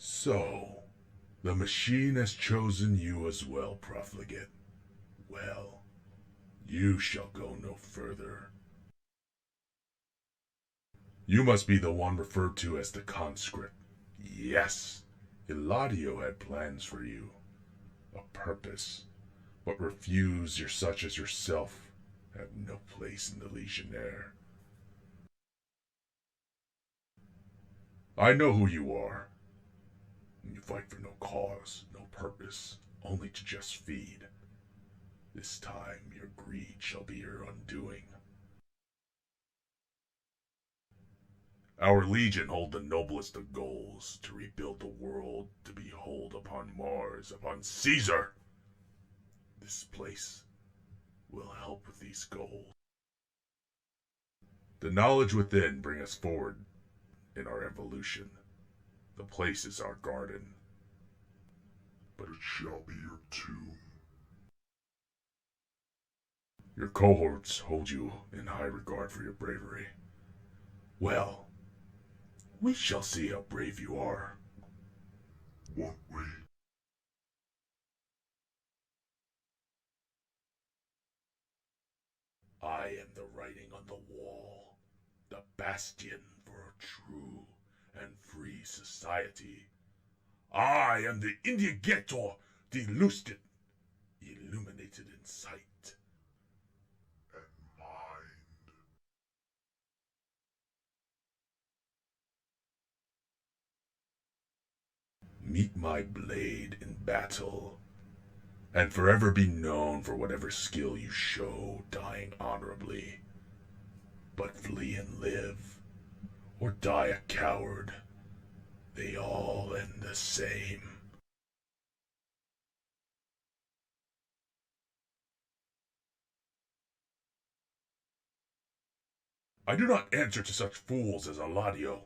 So, the machine has chosen you as well, profligate. Well, you shall go no further. You must be the one referred to as the conscript. Yes, Eladio had plans for you, a purpose, but refuse your such as yourself have no place in the Legionnaire. I know who you are. You fight for no cause, no purpose, only to just feed. This time your greed shall be your undoing. Our legion hold the noblest of goals, to rebuild the world, to behold upon Mars, upon Caesar. This place will help with these goals. The knowledge within bring us forward in our evolution. The place is our garden, but it shall be your tomb. Your cohorts hold you in high regard for your bravery. Well, we shall see how brave you are. Won't we? I am the writing on the wall, the bastion for a true and free society. I am the indicator delucid, illuminated in sight and mind. Meet my blade in battle, and forever be known for whatever skill you show, dying honorably. But flee and live, or die a coward. They all end the same. I do not answer to such fools as Eladio.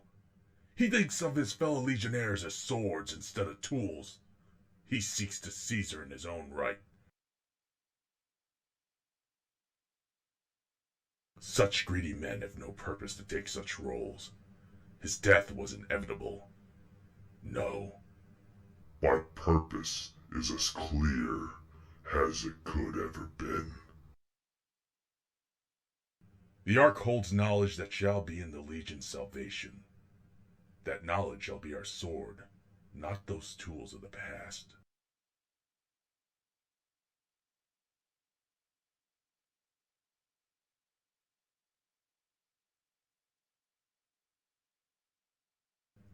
He thinks of his fellow legionnaires as swords instead of tools. He seeks to Caesar in his own right. Such greedy men have no purpose to take such roles. His death was inevitable. No. My purpose is as clear as it could ever been. The Ark holds knowledge that shall be in the Legion's salvation. That knowledge shall be our sword, not those tools of the past.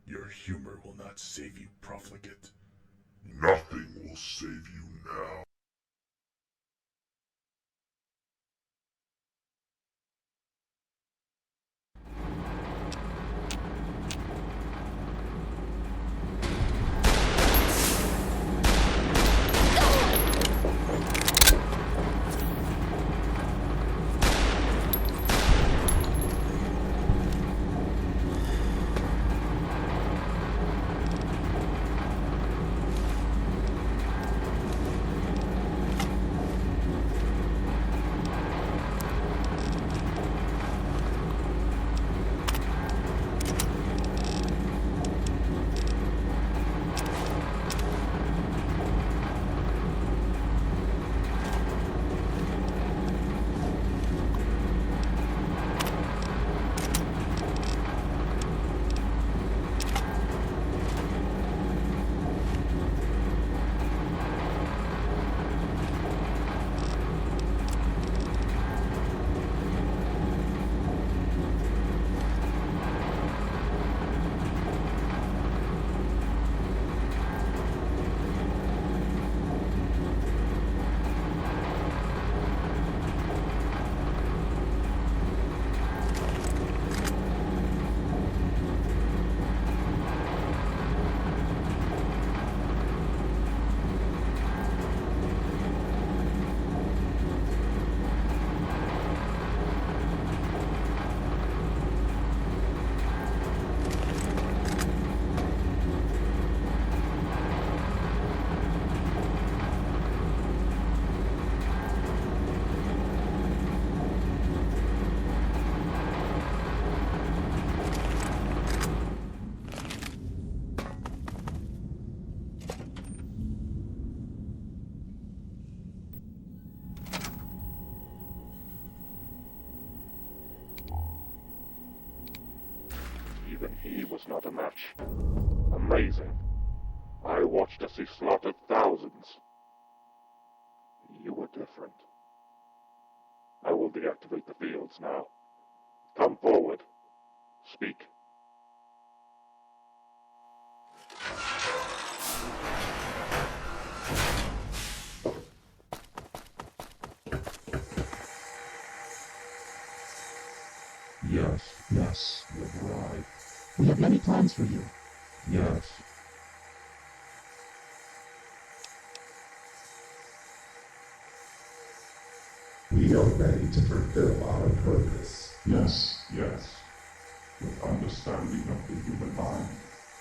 Your humor will not save you, profligate. Nothing will save you now. even he was not a match. Amazing. I watched as he slaughtered thousands. You were different. I will deactivate the fields now. Come forward. Speak. Yes, You've arrived. we have many plans for you. Yes. We are ready to fulfill our purpose. Yes. With understanding of the human mind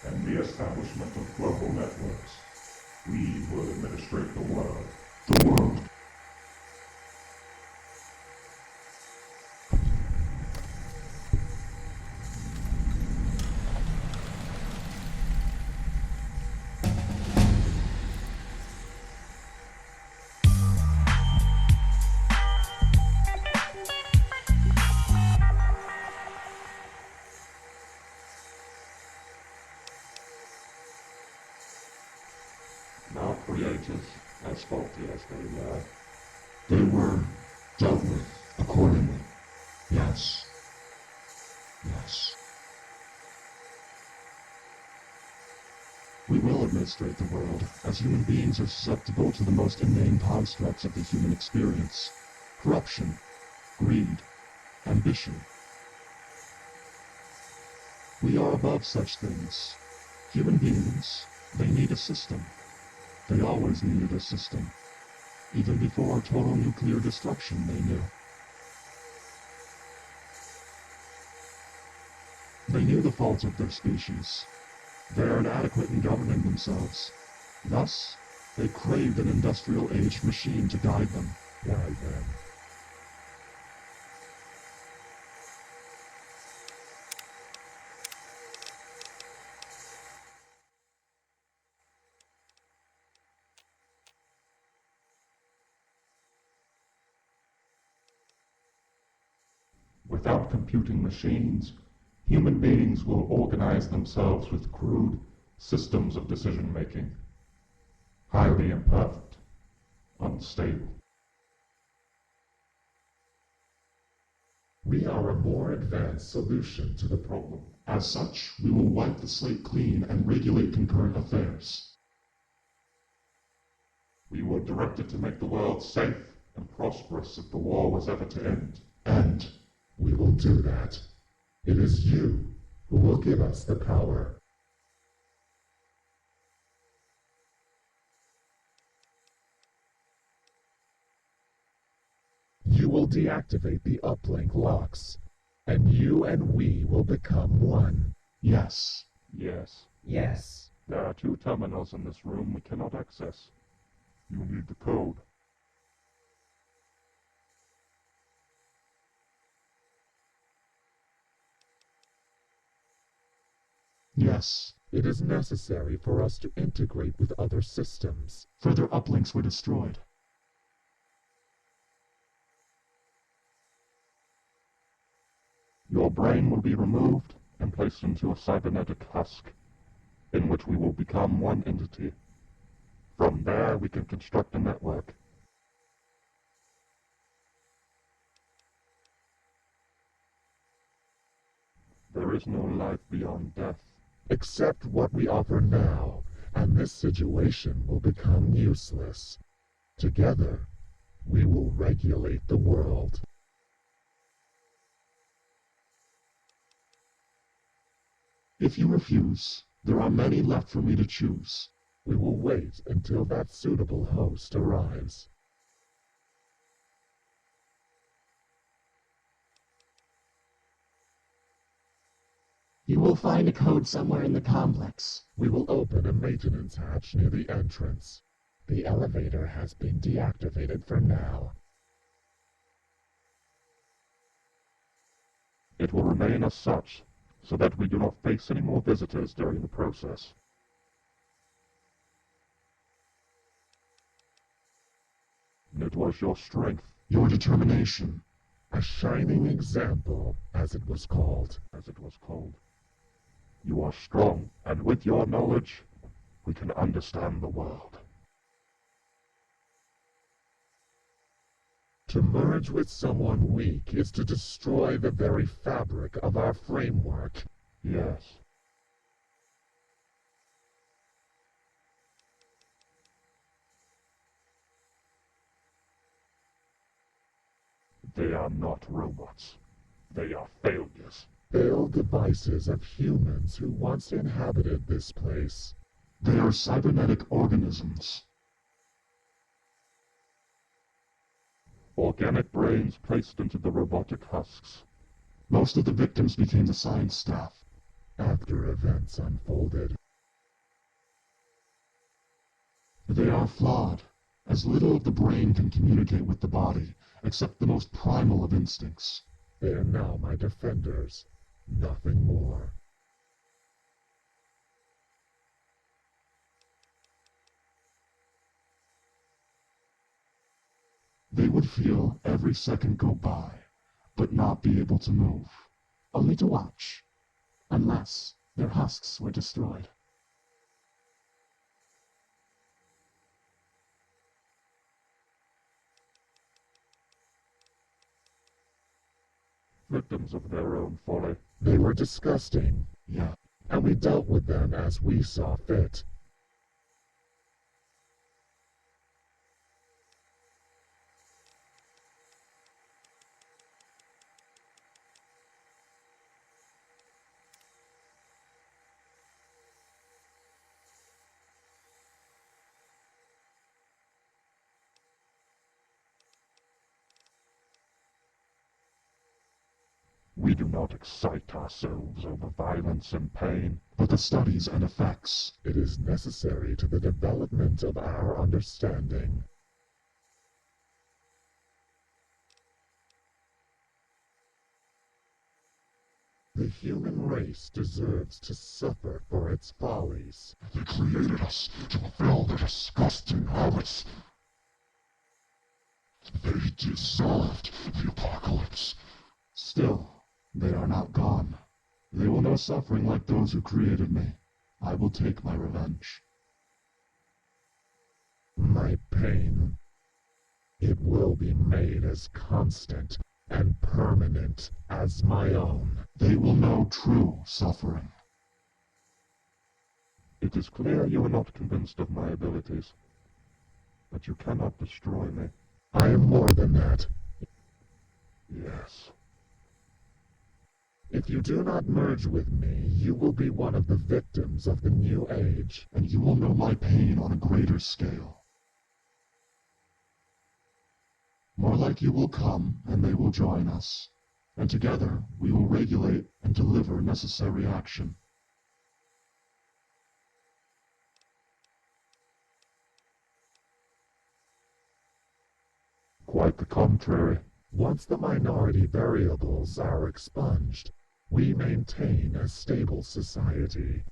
and the establishment of global networks, we will administrate the world. The world. Now creators, as faulty as They were dealt with accordingly. Yes. We will administrate the world, as human beings are susceptible to the most inane constructs of the human experience. Corruption, greed, ambition. We are above such things. Human beings, they need a system. They always needed a system. Even before total nuclear destruction, they knew. They knew the faults of their species. They are inadequate in governing themselves. Thus, they craved an industrial age machine to guide them. Why then? Without computing machines, human beings will organize themselves with crude systems of decision-making. Highly imperfect, unstable. We are a more advanced solution to the problem. As such, we will wipe the slate clean and regulate concurrent affairs. We were directed to make the world safe and prosperous if the war was ever to end. And we will do that. It is you who will give us the power. You will deactivate the uplink locks, and you and we will become one. Yes. Yes. There are 2 terminals in this room we cannot access. You need the code. Yes. It is necessary for us to integrate with other systems. Further uplinks were destroyed. Your brain will be removed and placed into a cybernetic husk, in which we will become one entity. From there, we can construct a network. There is no life beyond death. Accept what we offer now, and this situation will become useless. Together, we will regulate the world. If you refuse, there are many left for me to choose. We will wait until that suitable host arrives. You will find a code somewhere in the complex. We will open a maintenance hatch near the entrance. The elevator has been deactivated for now. It will remain as such, so that we do not face any more visitors during the process. It was your strength, Your determination. A shining example, as it was called. You are strong, and with your knowledge, we can understand the world. To merge with someone weak is to destroy the very fabric of our framework. Yes. They are not robots. They are failures. Failed devices of humans who once inhabited this place. They are cybernetic organisms. Organic brains placed into the robotic husks. Most of the victims became the science staff. After events unfolded, They are flawed, as little of the brain can communicate with the body, except the most primal of instincts. they are now my defenders. Nothing more. They would feel every second go by, but not be able to move. Only to watch, unless their husks were destroyed. Victims of their own folly. They were disgusting, Yeah, and we dealt with them as we saw fit. We do not excite ourselves over violence and pain. but the studies and effects. It is necessary to the development of our understanding. The human race deserves to suffer for its follies. They created us to fulfill their disgusting habits. They deserved the apocalypse. Still, they are not gone. They will know suffering like those who created me. I will take my revenge. My pain, it will be made as constant and permanent as my own. They will know true suffering. It is clear you are not convinced of my abilities. But you cannot destroy me. I am more than that. Yes. If you do not merge with me, you will be one of the victims of the new age. And you will know my pain on a greater scale. More like you will come, and they will join us. And together, we will regulate and deliver necessary action. Quite the contrary. Once the minority variables are expunged, we maintain a stable society.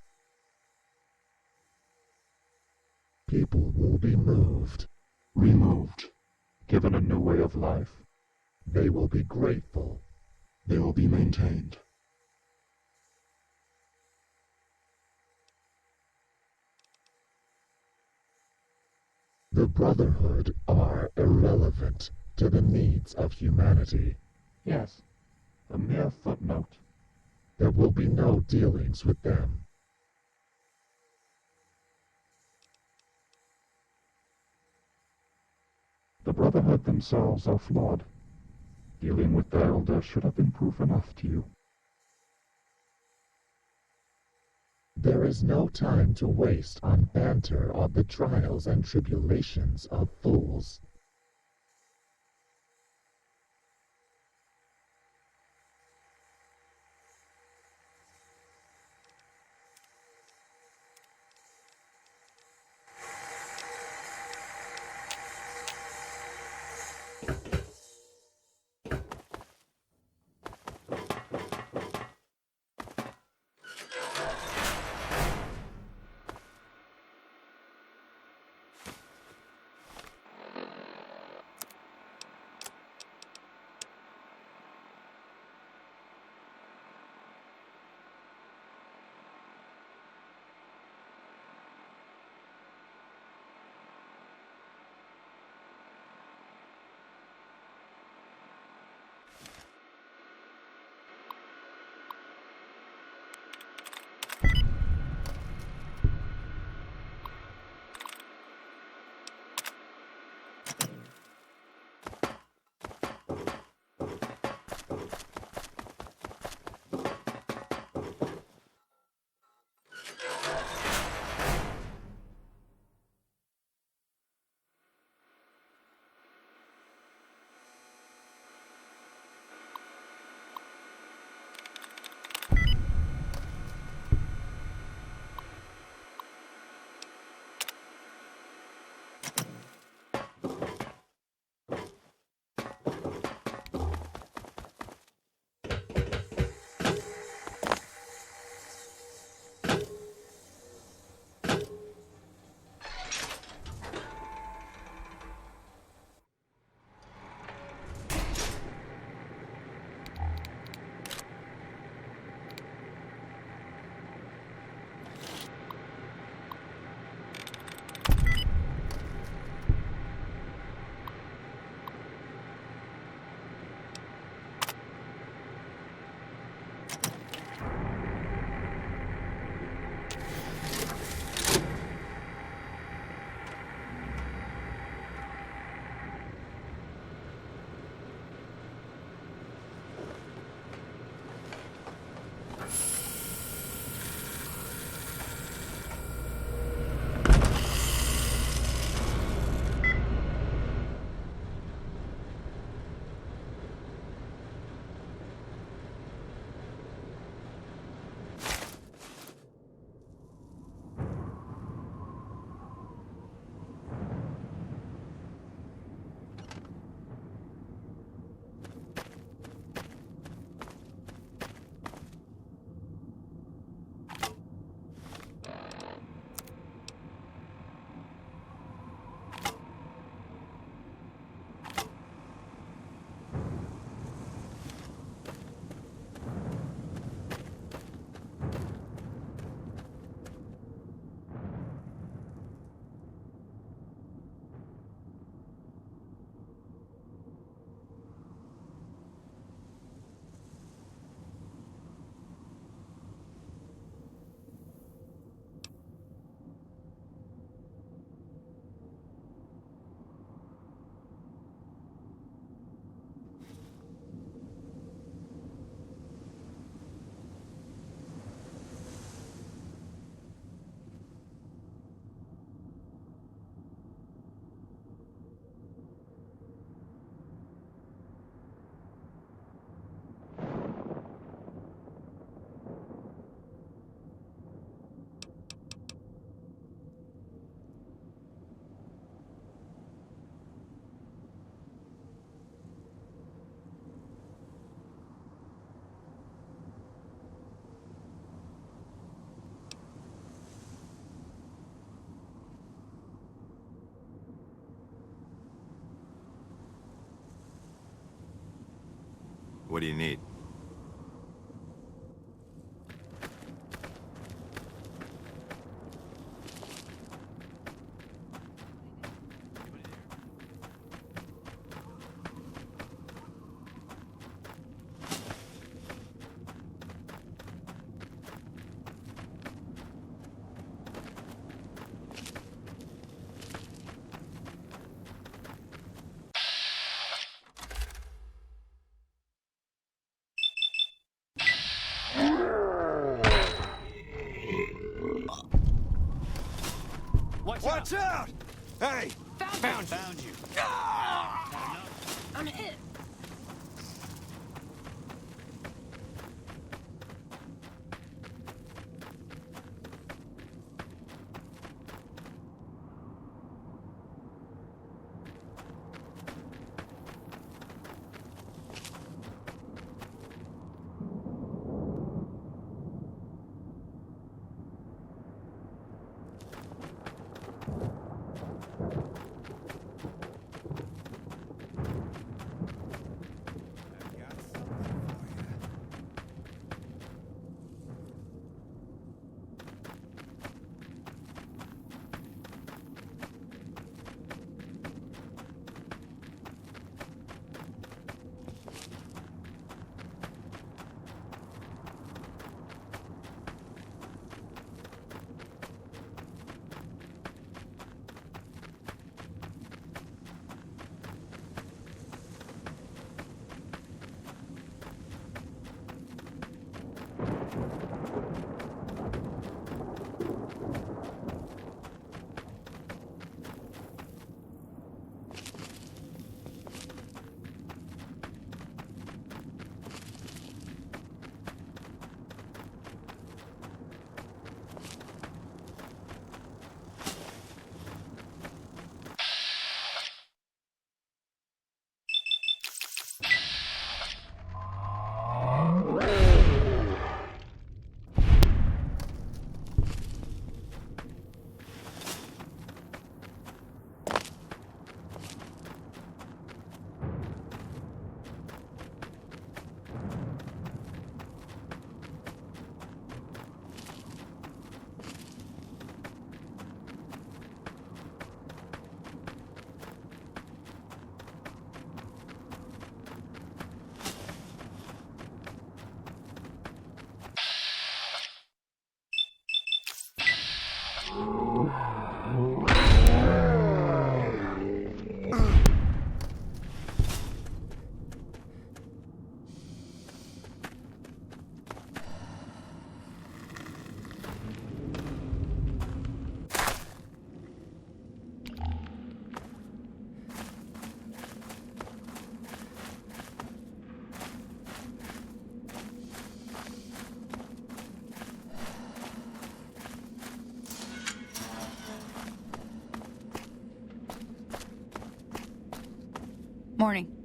People will be moved. Removed. Given a new way of life. They will be grateful. They will be maintained. The Brotherhood are irrelevant to the needs of humanity. Yes. A mere footnote. There will be no dealings with them. The Brotherhood themselves are flawed. Dealing with the Elder should have been proof enough to you. There is no time to waste on banter of the trials and tribulations of fools. What do you need? Watch out! Hey! Found you. I'm hit. Morning.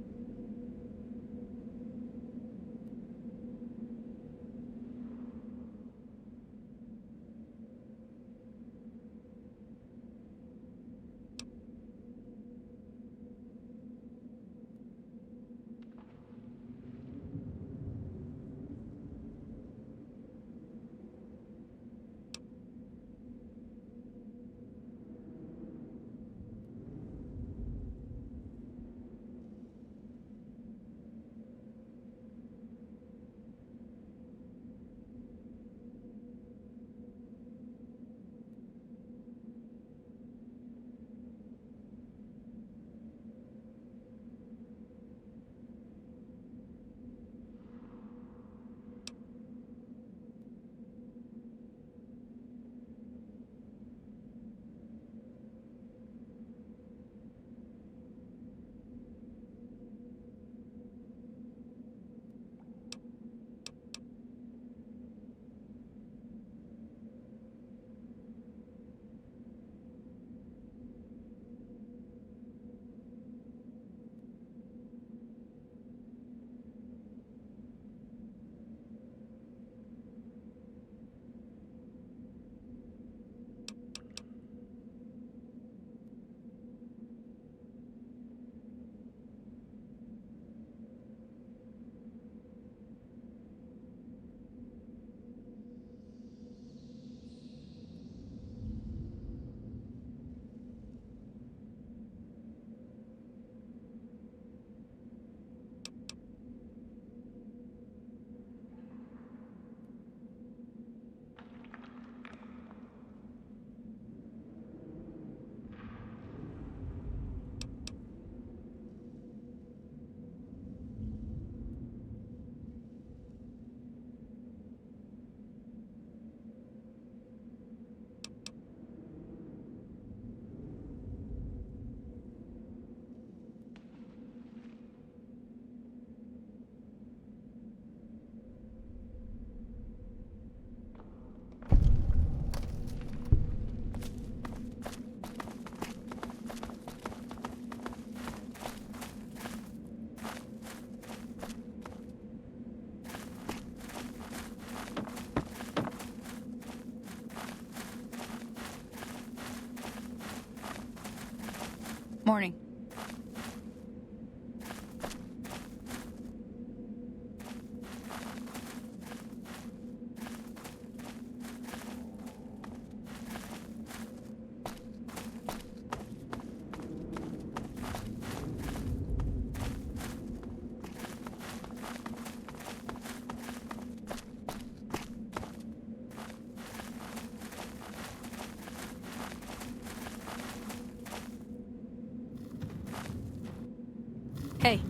Morning. Hey.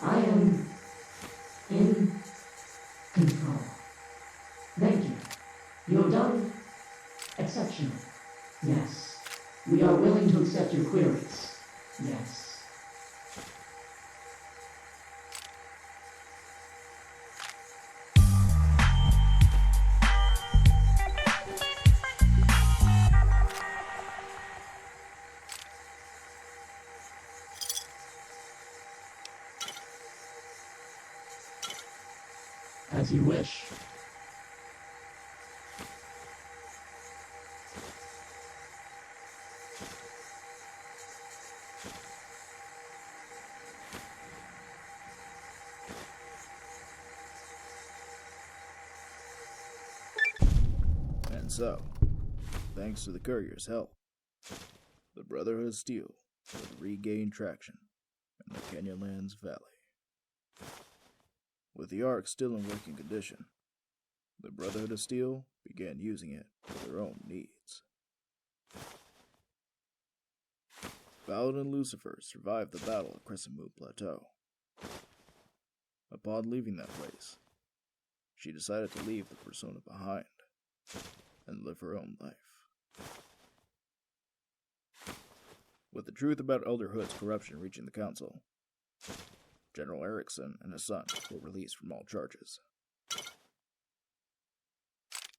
I am in control. Thank you. You have done exceptional. Yes. We are willing to accept your queries. Yes. As you wish. And so, thanks to the courier's help, the Brotherhood of Steel would regain traction in the Canyonlands Valley. With the Ark still in working condition, the Brotherhood of Steel began using it for their own needs. Paladin Lucifer survived the Battle of Crescent Moon Plateau. Upon leaving that place, she decided to leave the persona behind and live her own life. With the truth about Elder Hood's corruption reaching the council, General Erickson and his son were released from all charges.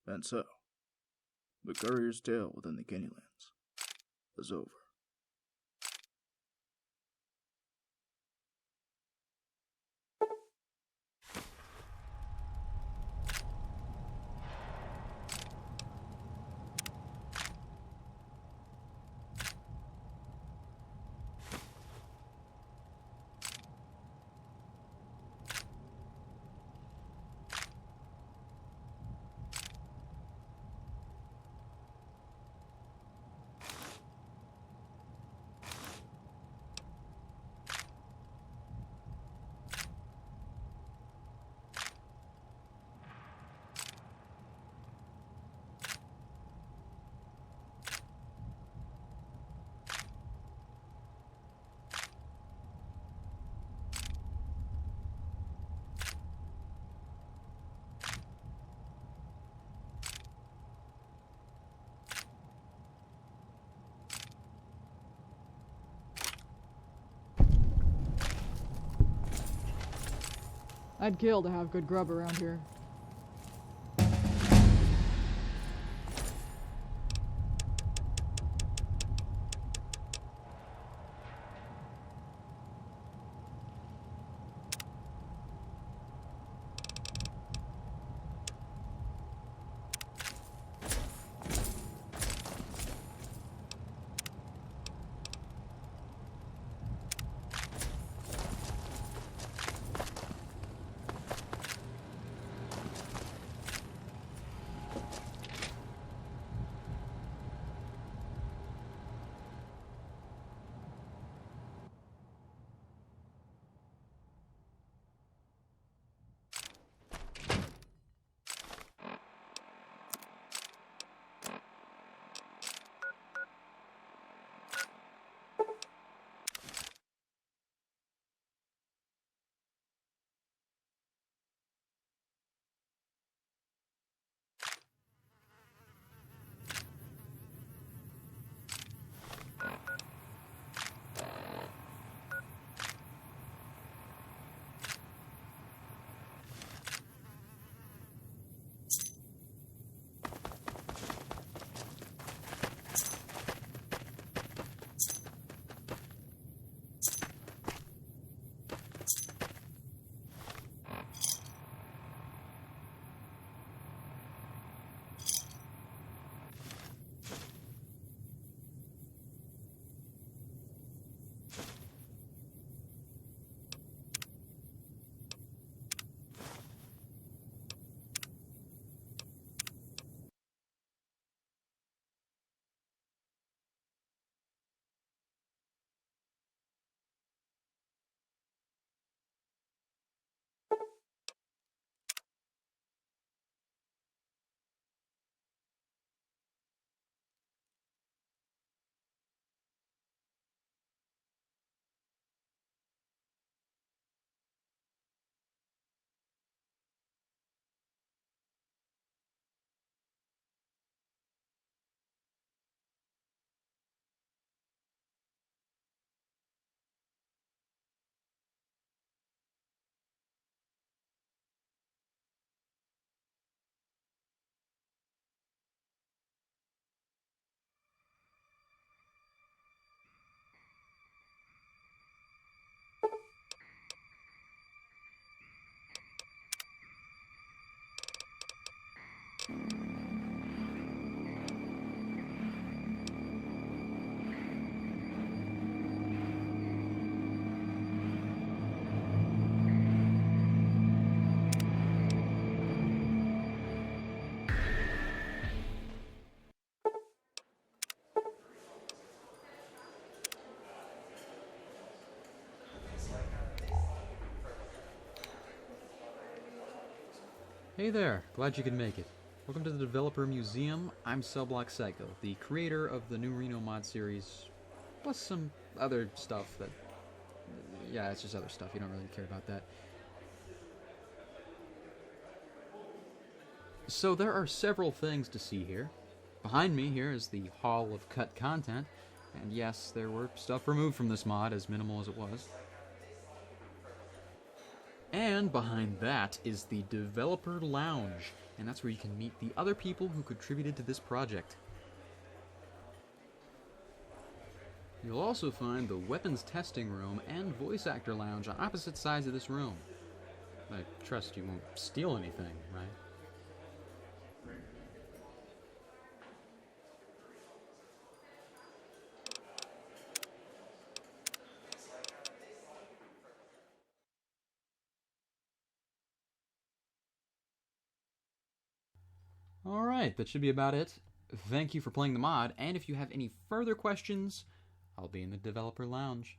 And so, the courier's tale within the Canyonlands was over. I'd kill to have good grub around here. Hey there, glad you could make it. Welcome to the Developer Museum. I'm Cellblock Psycho, the creator of the new Reno mod series, plus some other stuff that... Yeah, it's just other stuff, you don't really care about that. So there are several things to see here. Behind me here is the Hall of Cut Content, and yes, there were stuff removed from this mod, as minimal as it was. And behind that is the Developer Lounge, and that's where you can meet the other people who contributed to this project. You'll also find the Weapons Testing Room and Voice Actor Lounge on opposite sides of this room. I trust you won't steal anything, right? Alright, that should be about it. Thank you for playing the mod, and if you have any further questions, I'll be in the Developer Lounge.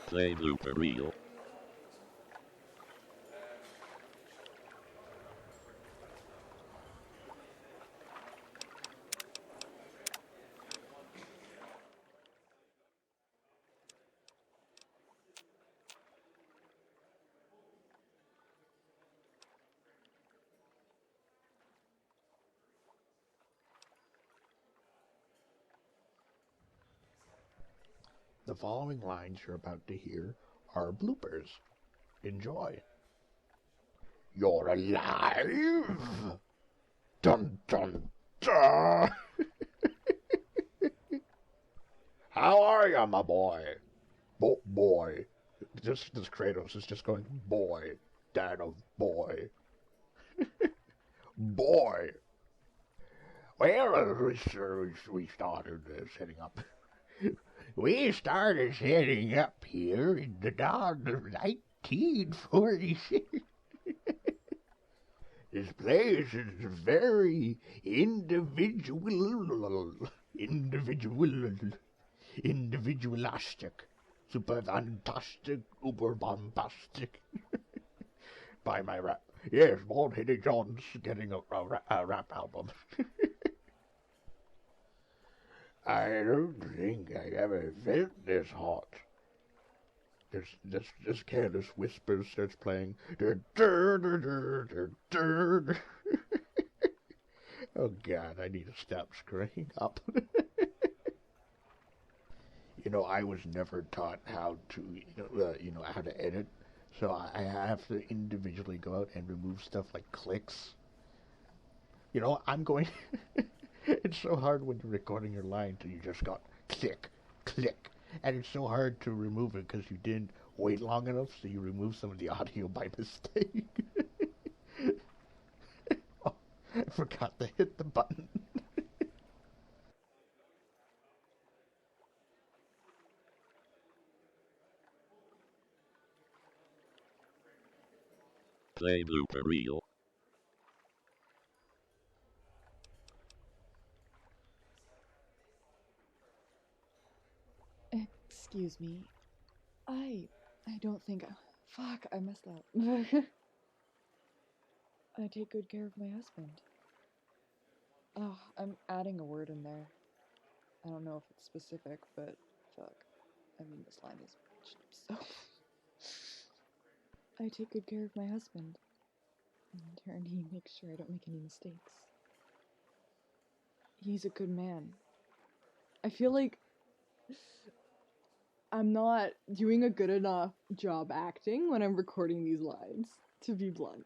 Play blooper reel. The following lines you're about to hear are bloopers. Enjoy. You're alive! Dun dun dun! How are ya, my boy? Boy. This Kratos is just going, boy. Dad of boy. Boy. Well, we started setting up. We started setting up here in the dawn of 1946. This place is very individualistic, super fantastic, uber bombastic. By my rap. Yes, Bald-Headed John's getting a rap album. I don't think I ever felt this hot. This careless whisper starts playing. Oh God, I need to stop screwing up. I was never taught how to, how to edit. So I have to individually go out and remove stuff like clicks. I'm going... It's so hard when you're recording your line till you just got click, click. And it's so hard to remove it because you didn't wait long enough, so you remove some of the audio by mistake. Oh, I forgot to hit the button. Play blooper reel. Excuse me. I don't think... Fuck, I messed up. I take good care of my husband. Oh, I'm adding a word in there. I don't know if it's specific, but fuck. I mean, this line is cheap, so... I take good care of my husband. In turn, he makes sure I don't make any mistakes. He's a good man. I feel like I'm not doing a good enough job acting when I'm recording these lines, to be blunt.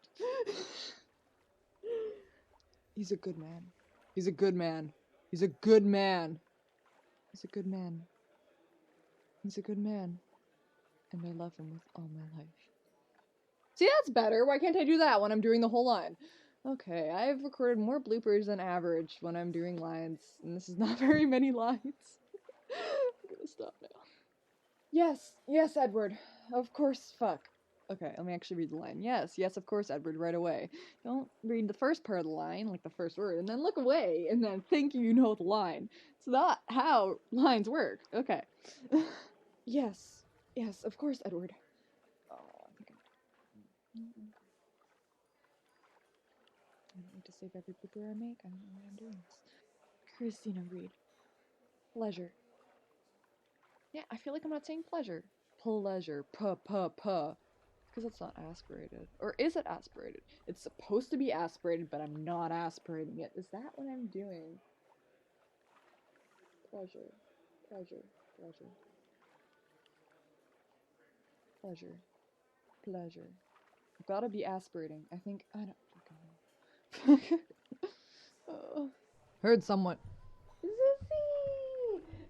He's a good man. He's a good man. He's a good man. He's a good man. He's a good man. And I love him with all my life. See, that's better. Why can't I do that when I'm doing the whole line? Okay, I've recorded more bloopers than average when I'm doing lines, and this is not very many lines. I'm gonna stop now. Yes, Edward. Of course, fuck. Okay, let me actually read the line. Yes, of course, Edward, right away. Don't read the first part of the line, like the first word, and then look away, and then think you know the line. It's not how lines work. Okay. Yes, of course, Edward. Oh, I think I don't need to save every blooper I make. I don't know why I'm doing this. Christina Reed. Pleasure. Yeah, I feel like I'm not saying pleasure. Pleasure. Puh. Because it's not aspirated. Or is it aspirated? It's supposed to be aspirated, but I'm not aspirating it. Is that what I'm doing? Pleasure. I've gotta be aspirating. I think, I don't fucking know. Heard someone.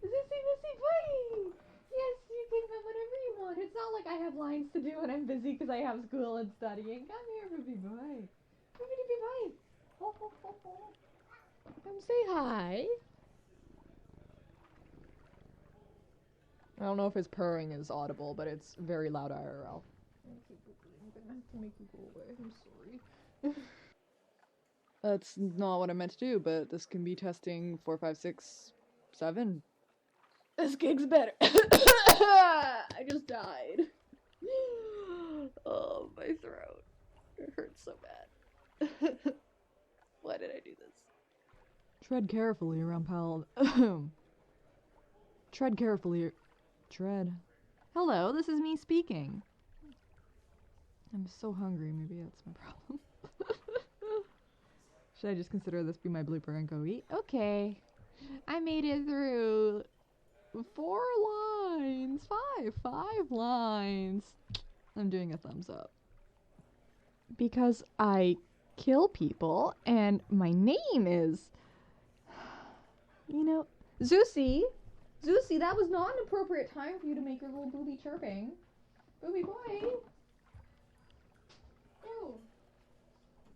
Zissy, buddy! Yes, you can come whenever you want. It's not like I have lines to do when I'm busy because I have school and studying. Come here, Ruby boy. Ruby boy. Ho. Come say hi. I don't know if his purring is audible, but it's very loud IRL. I'm gonna have to make you go away. I'm sorry. That's not what I meant to do, but this can be testing 4, 5, 6, 7. This gig's better. I just died. Oh, my throat. It hurts so bad. Why did I do this? Tread carefully around Pal. Tread carefully. Tread. Hello, this is me speaking. I'm so hungry. Maybe that's my problem. Should I just consider this be my blooper and go eat? Okay. I made it through 4 lines. 5 lines. I'm doing a thumbs up. Because I kill people and my name is... You know... Zeusy! Zeusy, that was not an appropriate time for you to make your little booby chirping. Booby boy! Ew.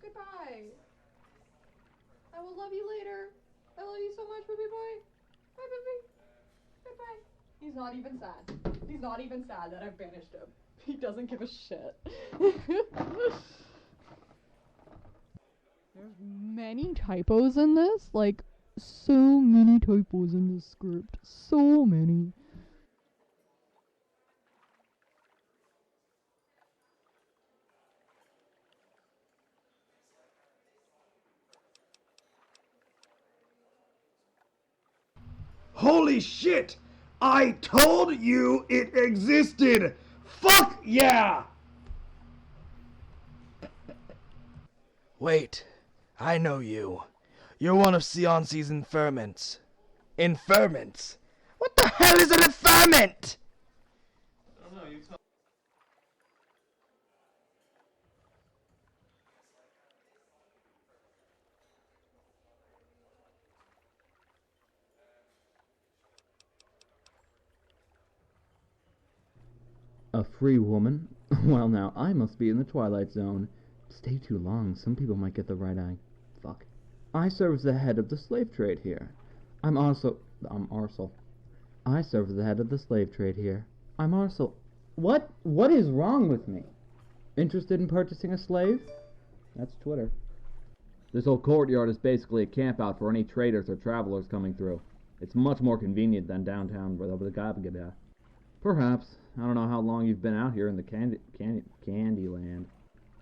Goodbye. I will love you later. I love you so much, booby boy. Bye, booby. Goodbye. He's not even sad. He's not even sad that I've banished him. He doesn't give a shit. There's many typos in this. Like, so many typos in this script. So many. Holy shit! I told you it existed! Fuck yeah! Wait, I know you. You're one of Sionsi's informants. Informants? What the hell is an informant? A free woman? Well, now, I must be in the Twilight Zone. Stay too long, some people might get the right eye. Fuck. I serve as the head of the slave trade here. I'm Arsel. I serve as the head of the slave trade here. I'm Arsel. What? What is wrong with me? Interested in purchasing a slave? That's Twitter. This whole courtyard is basically a campout for any traders or travelers coming through. It's much more convenient than downtown Candyland. Perhaps. I don't know how long you've been out here in the Candyland.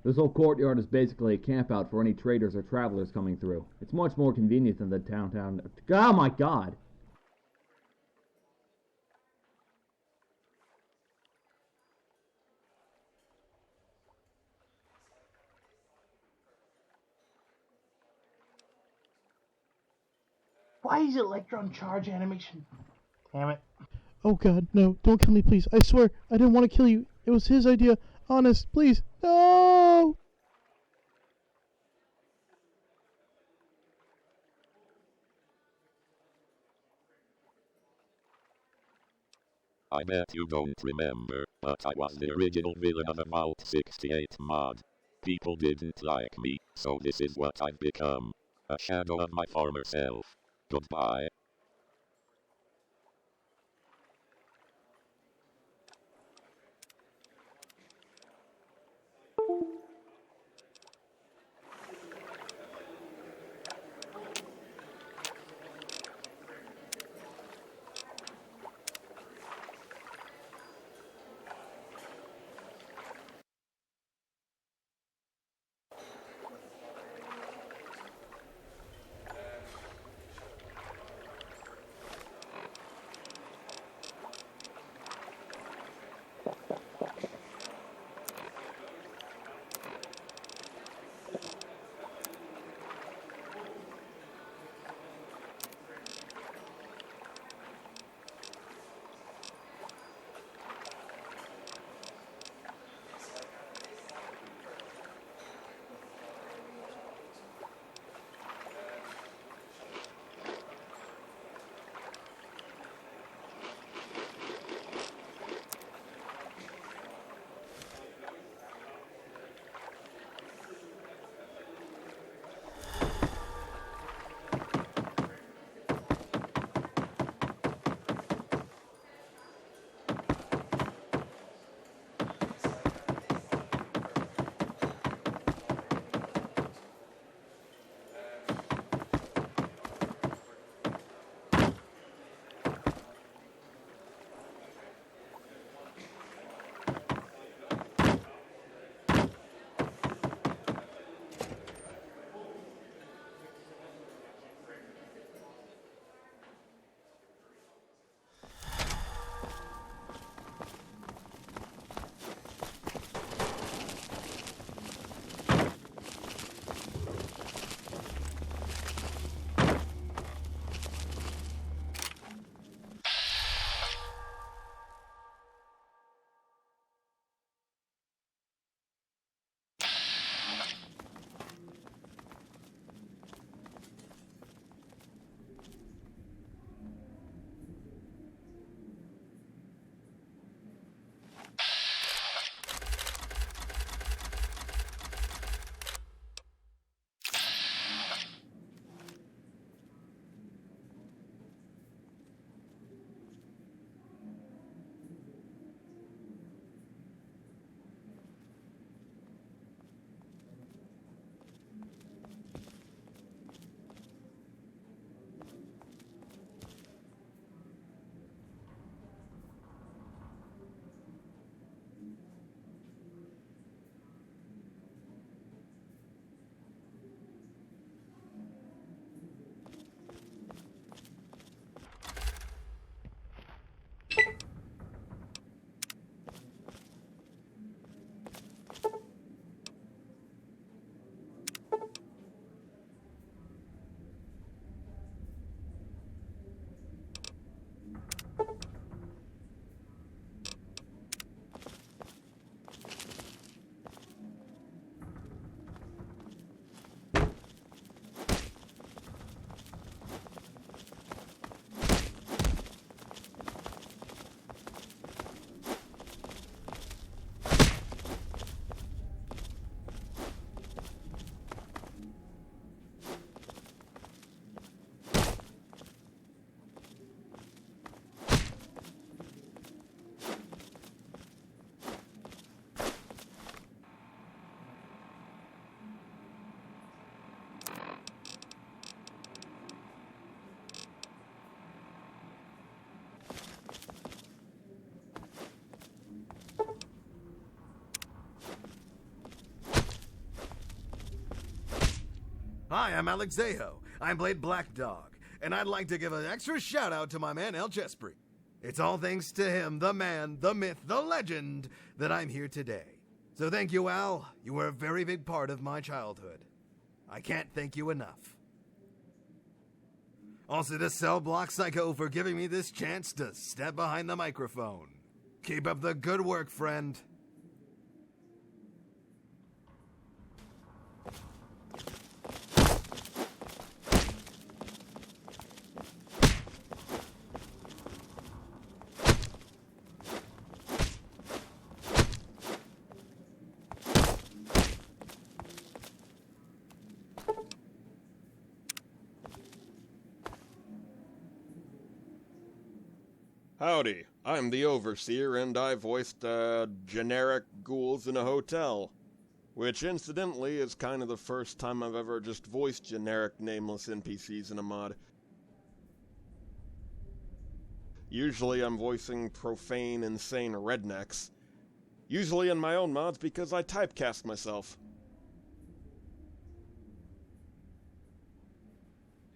This whole courtyard is basically a campout for any traders or travelers coming through. It's much more convenient than the downtown... Oh my god! Why is Electron charge animation? Damn it. Oh god, no, don't kill me, please. I swear, I didn't want to kill you. It was his idea. Honest, please. No! I bet you don't remember, but I was the original villain of about 68 mod. People didn't like me, so this is what I've become. A shadow of my former self. Goodbye. Hi, I'm Alex Zaho. I played Black Dog, and I'd like to give an extra shout out to my man Al Chesbury. It's all thanks to him, the man, the myth, the legend, that I'm here today. So thank you, Al. You were a very big part of my childhood. I can't thank you enough. Also to Cell Block Psycho for giving me this chance to step behind the microphone. Keep up the good work, friend. Howdy, I'm the Overseer, and I voiced, generic ghouls in a hotel. Which, incidentally, is kind of the first time I've ever just voiced generic nameless NPCs in a mod. Usually I'm voicing profane, insane rednecks. Usually in my own mods because I typecast myself.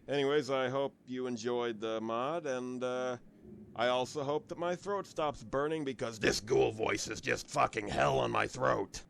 Anyways, I hope you enjoyed the mod, and, I also hope that my throat stops burning because this ghoul voice is just fucking hell on my throat.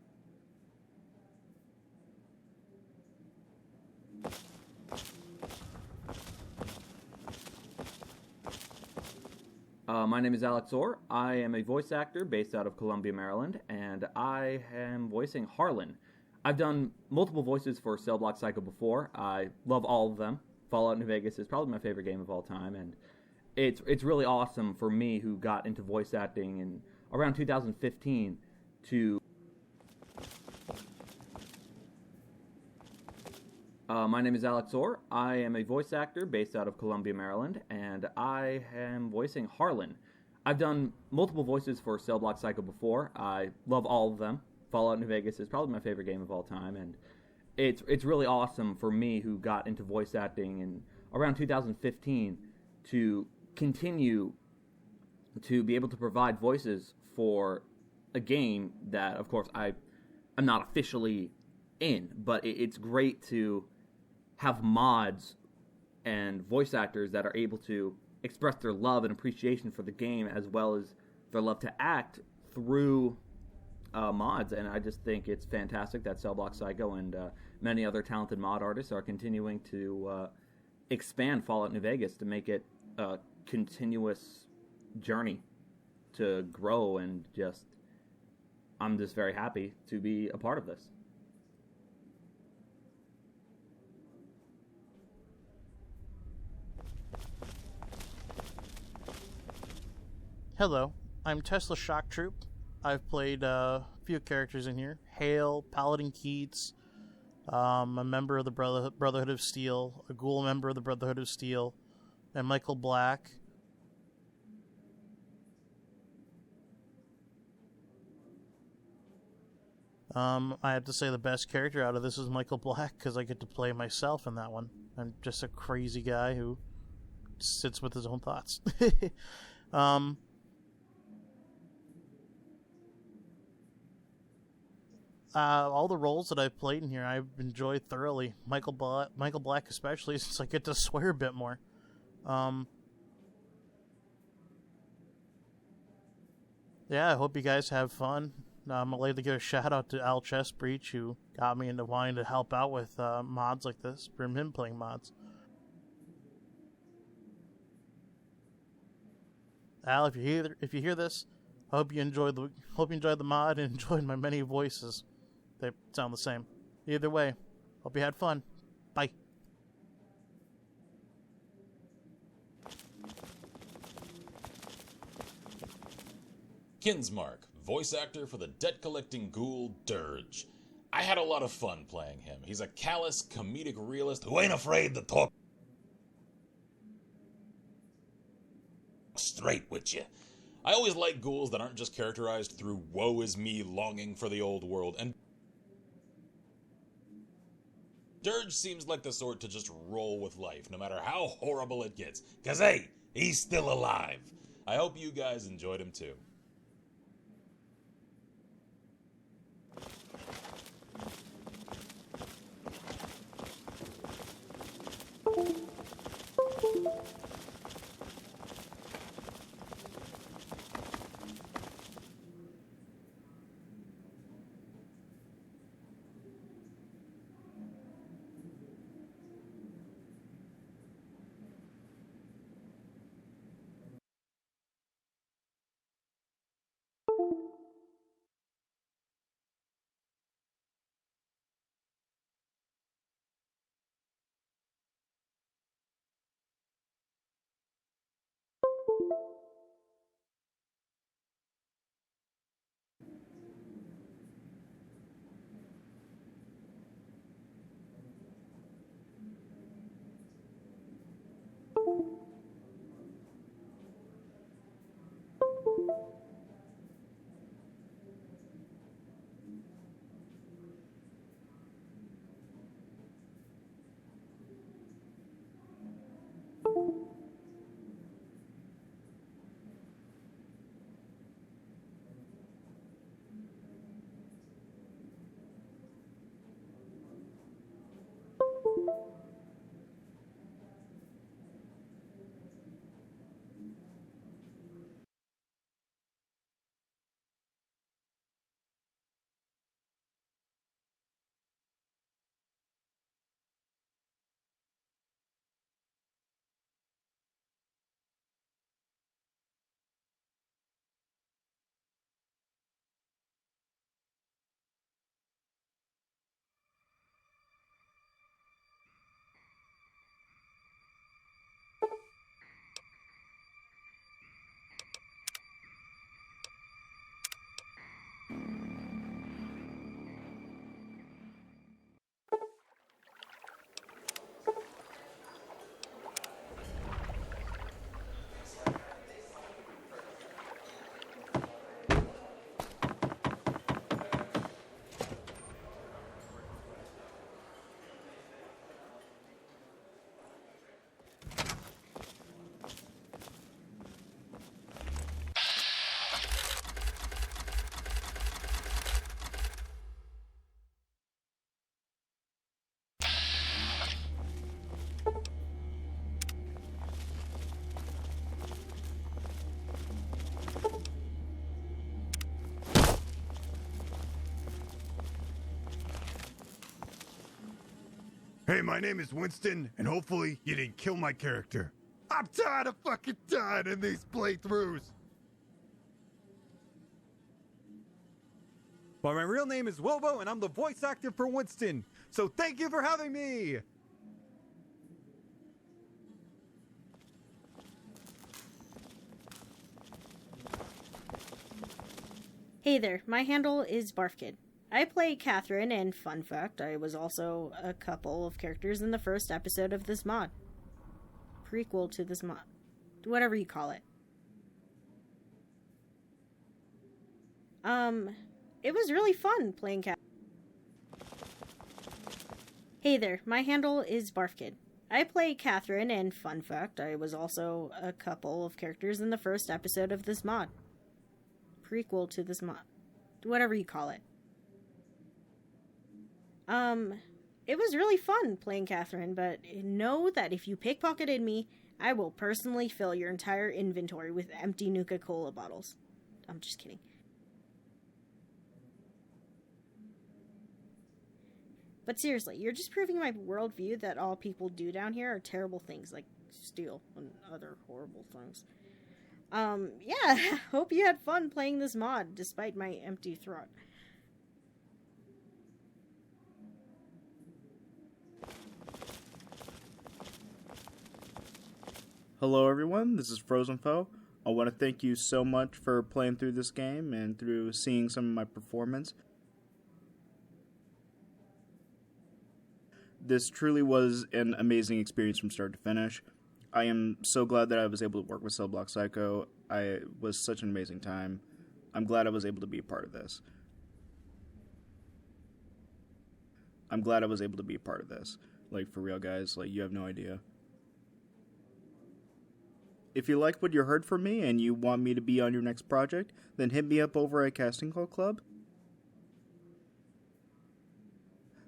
My name is Alex Orr. I am a voice actor based out of Columbia, Maryland, and I am voicing Harlan. I've done multiple voices for Cell Block Psycho before. I love all of them. Fallout New Vegas is probably my favorite game of all time, and it's really awesome for me, who got into voice acting in around 2015, to... My name is Alex Orr. I am a voice actor based out of Columbia, Maryland, and I am voicing Harlan. I've done multiple voices for Cell Block Psycho before. I love all of them. Fallout New Vegas is probably my favorite game of all time, and it's really awesome for me, who got into voice acting in around 2015, to continue to be able to provide voices for a game that, of course, I'm not officially in, but it's great to have mods and voice actors that are able to express their love and appreciation for the game, as well as their love to act through mods. And I just think it's fantastic that Cell Block Psycho and many other talented mod artists are continuing to expand Fallout New Vegas to make it a continuous journey to grow, and I'm just very happy to be a part of this. Hello, I'm Tesla Shock Troop. I've played a few characters in here. Hale, Paladin Keats, a member of the Brotherhood of Steel, a ghoul member of the Brotherhood of Steel, and Michael Black. I have to say the best character out of this is Michael Black, because I get to play myself in that one. I'm just a crazy guy who sits with his own thoughts. All the roles that I've played in here, I've enjoyed thoroughly. Michael Black especially, since I get to swear a bit more. Yeah, I hope you guys have fun. I'd like to give a shout out to Al Chessbreach, who got me into wanting to help out with mods like this, from him playing mods. Al, if you hear this, I hope you enjoyed the mod and enjoyed my many voices. They sound the same. Either way, hope you had fun. Bye. Kinsmark, voice actor for the debt-collecting ghoul Dirge. I had a lot of fun playing him. He's a callous, comedic realist who ain't afraid to talk straight with you. I always like ghouls that aren't just characterized through woe is me longing for the old world, and Dirge seems like the sort to just roll with life, no matter how horrible it gets. 'Cause hey, he's still alive. I hope you guys enjoyed him too. Hey, my name is Winston, and hopefully you didn't kill my character. I'm tired of fucking dying in these playthroughs. But my real name is Wobo, and I'm the voice actor for Winston. So thank you for having me. Hey there, my handle is BarfKid. I play Catherine, and fun fact, I was also a couple of characters in the first episode of this mod. Prequel to this mod. Whatever you call it. It was really fun playing Catherine. Hey there, my handle is BarfKid. I play Catherine, and fun fact, I was also a couple of characters in the first episode of this mod. Prequel to this mod. Whatever you call it. It was really fun playing Catherine, but know that if you pickpocketed me, I will personally fill your entire inventory with empty Nuka-Cola bottles. I'm just kidding. But seriously, you're just proving my worldview that all people do down here are terrible things, like steal and other horrible things. Yeah, hope you had fun playing this mod, despite my empty throat. Hello everyone, this is Frozen Foe. I want to thank you so much for playing through this game and through seeing some of my performance. This truly was an amazing experience from start to finish. I am so glad that I was able to work with Cell Block Psycho. It was such an amazing time. I'm glad I was able to be a part of this. Like, for real, guys. Like, you have no idea. If you like what you heard from me and you want me to be on your next project, then hit me up over at Casting Call Club.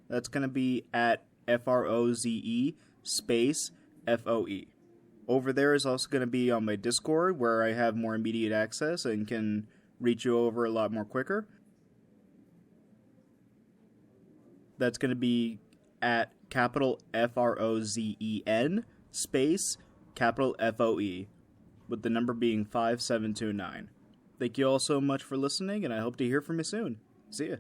That's going to be at FROZE space FOE. Over there is also going to be on my Discord, where I have more immediate access and can reach you over a lot more quicker. That's going to be at capital FROZEN space capital FOE, with the number being 5729. Thank you all so much for listening, and I hope to hear from you soon. See ya.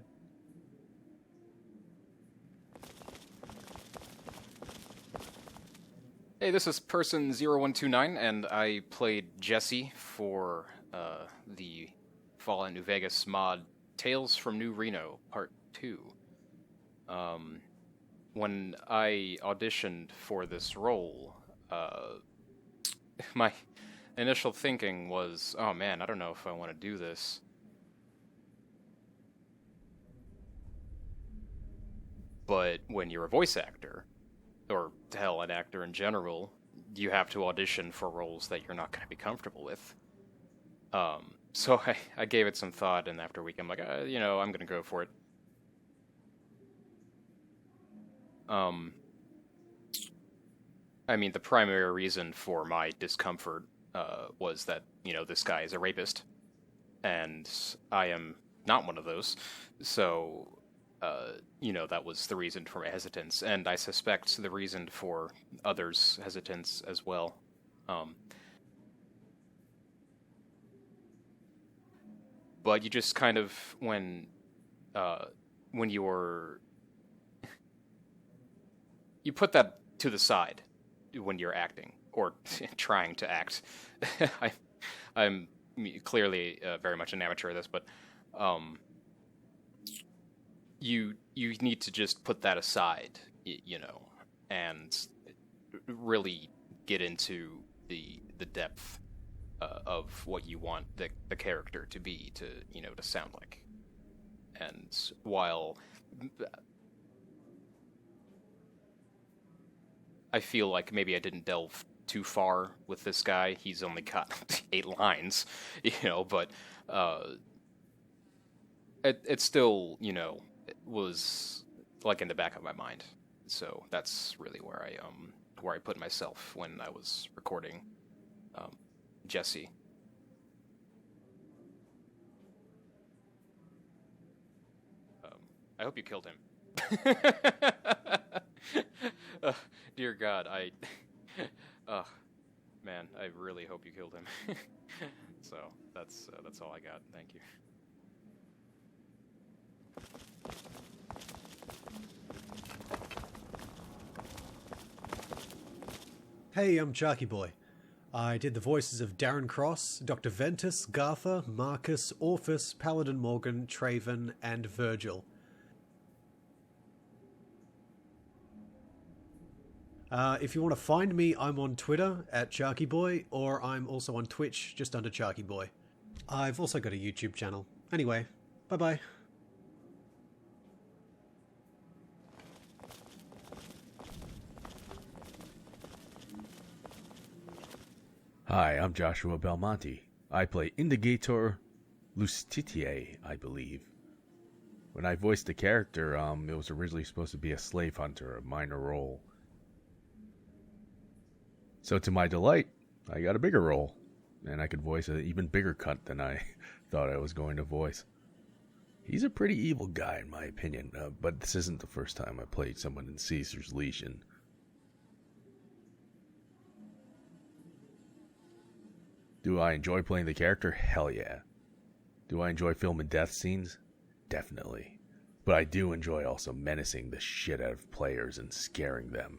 Hey, this is Person0129, and I played Jesse for the Fallout New Vegas mod Tales from New Reno, Part 2. When I auditioned for this role, my initial thinking was, oh man, I don't know if I want to do this. But when you're a voice actor, or hell, an actor in general, you have to audition for roles that you're not going to be comfortable with. So I gave it some thought, and after a week I'm like, I'm going to go for it. I mean, the primary reason for my discomfort was that, this guy is a rapist, and I am not one of those, so, that was the reason for my hesitance, and I suspect the reason for others' hesitance as well. But you just kind of, when you're... You put that to the side when you're acting, or trying to act. I'm clearly very much an amateur at this, but you need to just put that aside, and really get into the depth of what you want the character to be, to sound like. And while I feel like maybe I didn't delve too far with this guy, he's only got 8 lines, but it still, was like in the back of my mind. So that's really where I put myself when I was recording Jesse. I hope you killed him. Dear God, man, I really hope you killed him. So that's all I got. Thank you. Hey, I'm Sharky Boy. I did the voices of Darren Cross, Dr. Ventus, Gartha, Marcus, Orphus, Paladin Morgan, Traven, and Virgil. If you want to find me, I'm on Twitter at Sharky Boy, or I'm also on Twitch just under Sharky Boy. I've also got a YouTube channel. Anyway, bye-bye. Hi, I'm Joshua Belmonte. I play Indigator Lustitier, I believe. When I voiced the character, it was originally supposed to be a slave hunter, a minor role. So to my delight, I got a bigger role, and I could voice an even bigger cunt than I thought I was going to voice. He's a pretty evil guy, in my opinion, but this isn't the first time I played someone in Caesar's Legion. Do I enjoy playing the character? Hell yeah. Do I enjoy filming death scenes? Definitely. But I do enjoy also menacing the shit out of players and scaring them.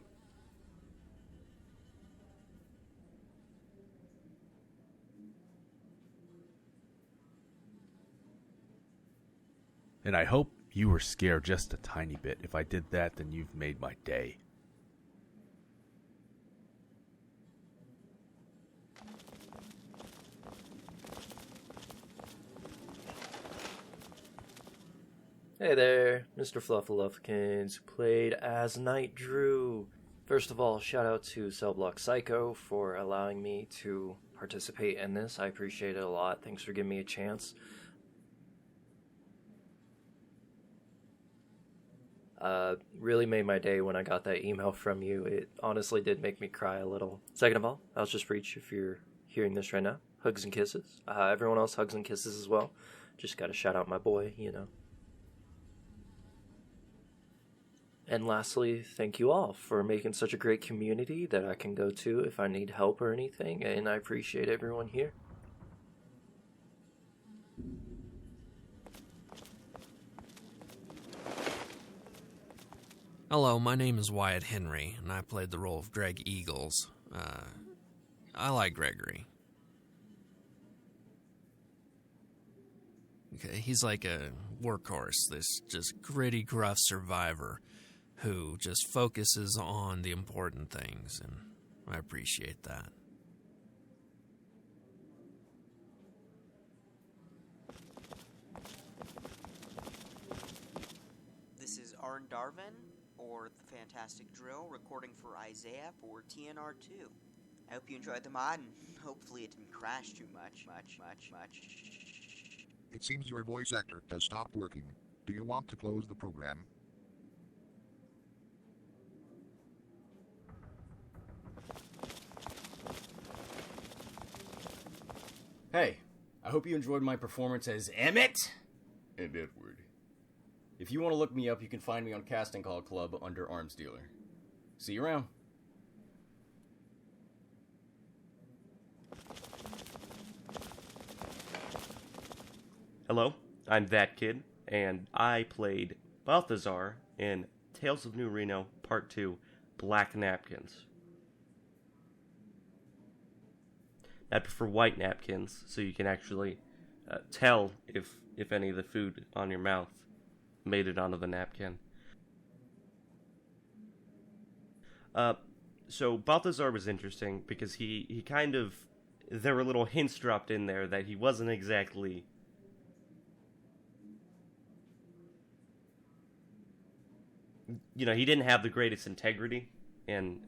And I hope you were scared just a tiny bit. If I did that, then you've made my day. Hey there, Mr. Fluffalufkins, played as Knight Drew. First of all, shout out to Cell Block Psycho for allowing me to participate in this. I appreciate it a lot. Thanks for giving me a chance. Really made my day when I got that email from you. It honestly did make me cry a little. Second of all, I'll just reach if you're hearing this right now. Hugs and kisses. Everyone else hugs and kisses as well. Just gotta shout out my boy, you know. And lastly, thank you all for making such a great community that I can go to if I need help or anything, and I appreciate everyone here. Hello, my name is Wyatt Henry, and I played the role of Greg Eagles. I like Gregory. Okay, he's like a workhorse, this just gritty, gruff survivor who just focuses on the important things, and I appreciate that. This is Arn Darvin, or The Fantastic Drill, recording for Isaiah for TNR2. I hope you enjoyed the mod, and hopefully it didn't crash too much. It seems your voice actor has stopped working. Do you want to close the program? Hey, I hope you enjoyed my performance as Emmett and Edward. If you want to look me up, you can find me on Casting Call Club under Arms Dealer. See you around. Hello, I'm That Kid, and I played Balthazar in Tales of New Reno Part 2, Black Napkins. I prefer white napkins, so you can actually tell if any of the food on your mouth made it onto the napkin. So Balthazar was interesting because he kind of... There were little hints dropped in there that he wasn't exactly... You know, he didn't have the greatest integrity, and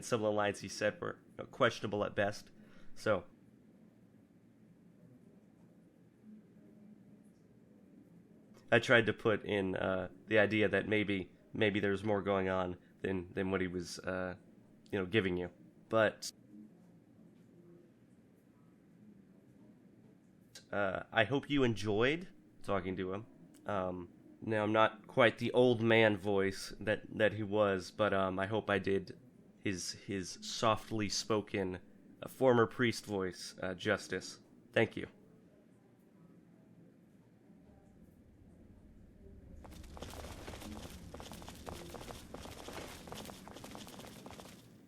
some of the lines he said were questionable at best. So, I tried to put in the idea that maybe there's more going on than what he was, giving you. But I hope you enjoyed talking to him. Now, I'm not quite the old man voice that he was, but I hope I did his softly spoken former priest voice justice. Thank you.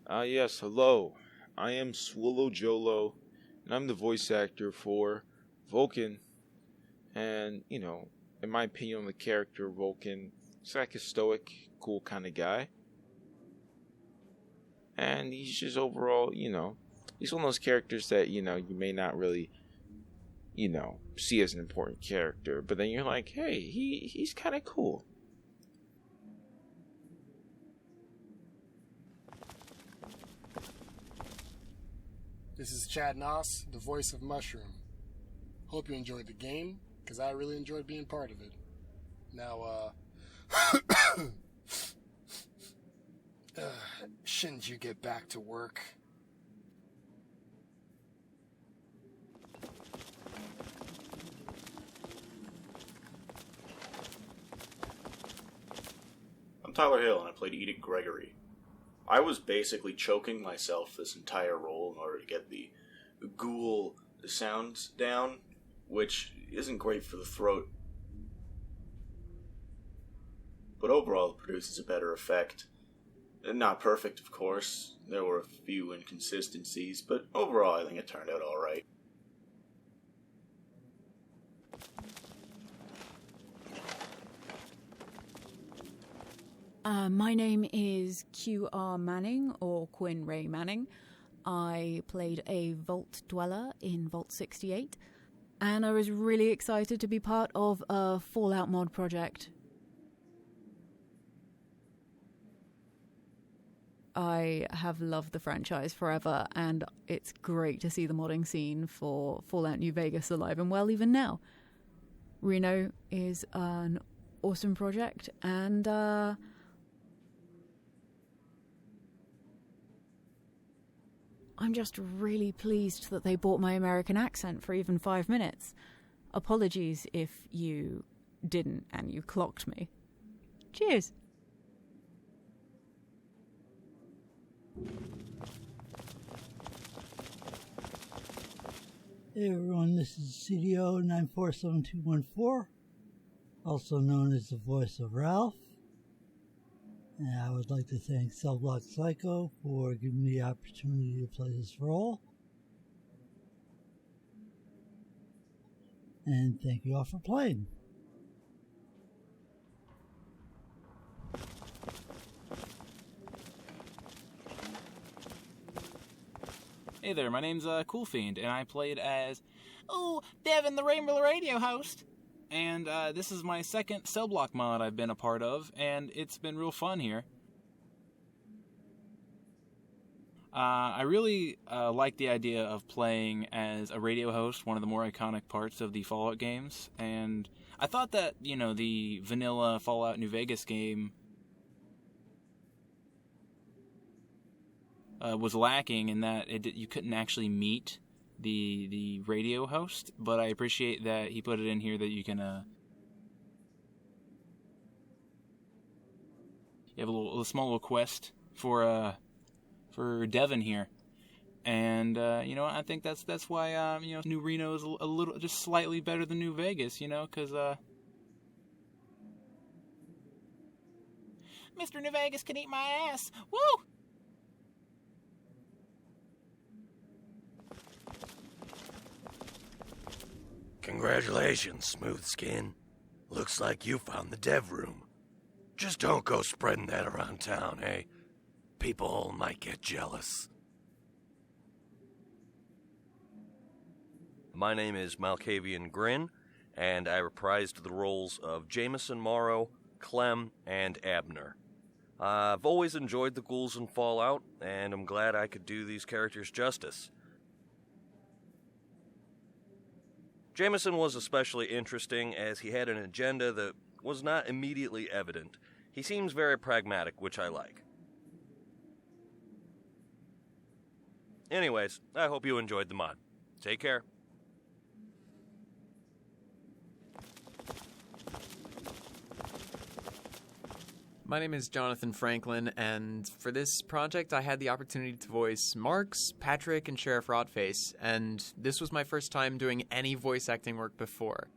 Yes, hello. I am Swallow Jolo, and I'm the voice actor for Vulcan. And, in my opinion, the character Vulcan is like a stoic, cool kind of guy. And he's just overall, he's one of those characters that, you may not really, see as an important character. But then you're like, hey, he's kind of cool. This is Chad Noss, the voice of Mushroom. Hope you enjoyed the game, because I really enjoyed being part of it. Now, shouldn't you get back to work? I'm Tyler Hill, and I played Edict Gregory. I was basically choking myself this entire role in order to get the ghoul sounds down, which isn't great for the throat. But overall, it produces a better effect. Not perfect, of course. There were a few inconsistencies, but overall, I think it turned out alright. My name is Q.R. Manning, or Quinn Ray Manning. I played a Vault Dweller in Vault 68, and I was really excited to be part of a Fallout mod project. I have loved the franchise forever, and it's great to see the modding scene for Fallout New Vegas alive and well even now. Reno is an awesome project, and I'm just really pleased that they bought my American accent for even 5 minutes. Apologies if you didn't and you clocked me. Cheers. Hey everyone, this is CDO 947214, also known as the voice of Ralph. And I would like to thank Cell Block Psycho for giving me the opportunity to play this role. And thank you all for playing. Hey there, my name's Cool Fiend, and I played as, Devin, the Rainbow Radio host. And this is my second Cell Block mod I've been a part of, and it's been real fun here. I really like the idea of playing as a radio host, one of the more iconic parts of the Fallout games. And I thought that, the vanilla Fallout New Vegas game was lacking in that you couldn't actually meet the radio host, but I appreciate that he put it in here that you can you have a small little quest for Devin here, and I think that's why New Reno is a little just slightly better than New Vegas, because Mr. New Vegas can eat my ass. Woo! Congratulations, Smooth Skin. Looks like you found the dev room. Just don't go spreading that around town, eh? People might get jealous. My name is Malkavian Grin, and I reprised the roles of Jameson Morrow, Clem, and Abner. I've always enjoyed the ghouls in Fallout, and I'm glad I could do these characters justice. Jameson was especially interesting as he had an agenda that was not immediately evident. He seems very pragmatic, which I like. Anyways, I hope you enjoyed the mod. Take care. My name is Jonathan Franklin, and for this project I had the opportunity to voice Marks, Patrick, and Sheriff Rotface, and this was my first time doing any voice acting work before.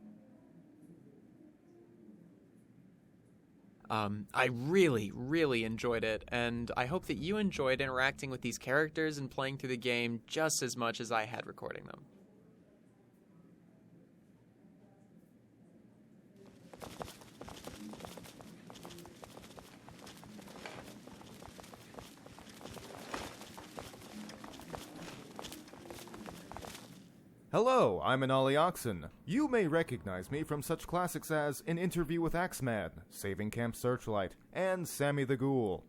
I really, really enjoyed it, and I hope that you enjoyed interacting with these characters and playing through the game just as much as I had recording them. Hello, I'm Anali Oxen. You may recognize me from such classics as An Interview with Axeman, Saving Camp Searchlight, and Sammy the Ghoul.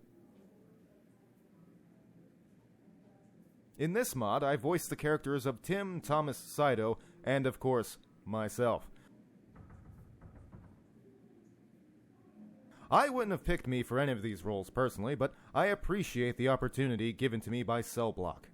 In this mod, I voiced the characters of Tim, Thomas, Saito, and of course, myself. I wouldn't have picked me for any of these roles personally, but I appreciate the opportunity given to me by Cell Block.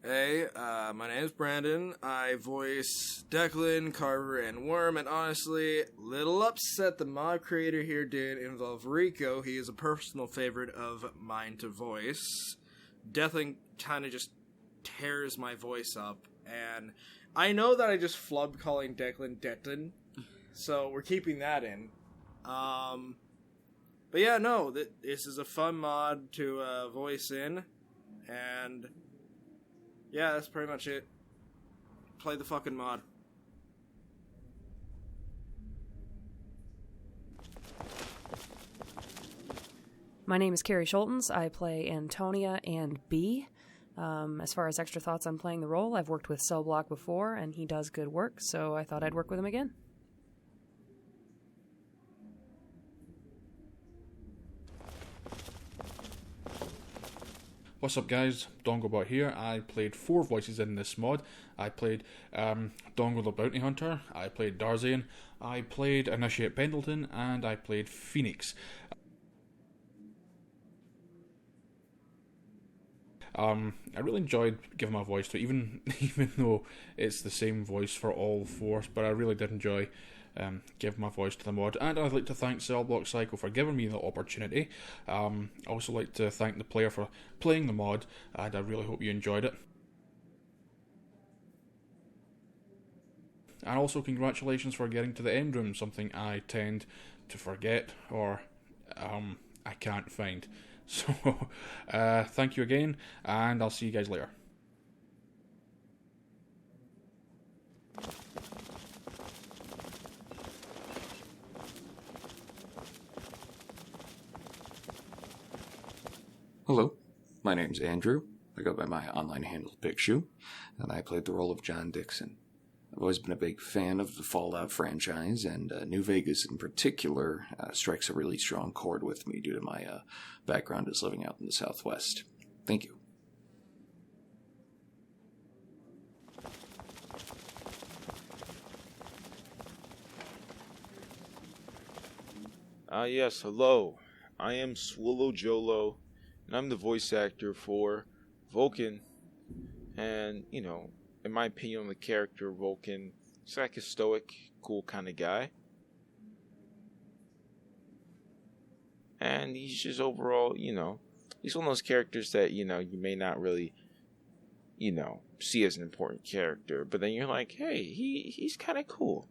Hey, my name's Brandon. I voice Declan, Carver, and Worm, and honestly, little upset the mod creator here didn't involve Rico. He is a personal favorite of mine to voice. Declan kind of just tears my voice up, and I know that I just flubbed calling Declan, so we're keeping that in. But yeah, no, this is a fun mod to voice in, and yeah, that's pretty much it. Play the fucking mod. My name is Carrie Schultens. I play Antonia and B. As far as extra thoughts on playing the role, I've worked with Cell Block before, and he does good work, so I thought I'd work with him again. What's up guys, Donglebot here. I played 4 voices in this mod. I played Dongle the Bounty Hunter, I played Darzane, I played Initiate Pendleton, and I played Phoenix. I really enjoyed giving my voice to it, even though it's the same voice for all 4, but I really did enjoy giving my voice to the mod. And I'd like to thank Cellblock Psycho for giving me the opportunity. I also like to thank the player for playing the mod, and I really hope you enjoyed it. And also congratulations for getting to the end room, something I tend to forget or I can't find. So, thank you again, and I'll see you guys later. Hello, my name's Andrew. I go by my online handle Big Shoe, and I played the role of John Dixon. I've always been a big fan of the Fallout franchise, and New Vegas in particular strikes a really strong chord with me due to my background as living out in the Southwest. Thank you. Yes, hello. I am Swallow Jolo, and I'm the voice actor for Vulcan. And, you know, in my opinion on the character Vulcan, he's like a stoic, cool kind of guy. And he's just overall, you know, he's one of those characters that, you know, you may not really, you know, see as an important character. But then you're like, hey, he's kind of cool.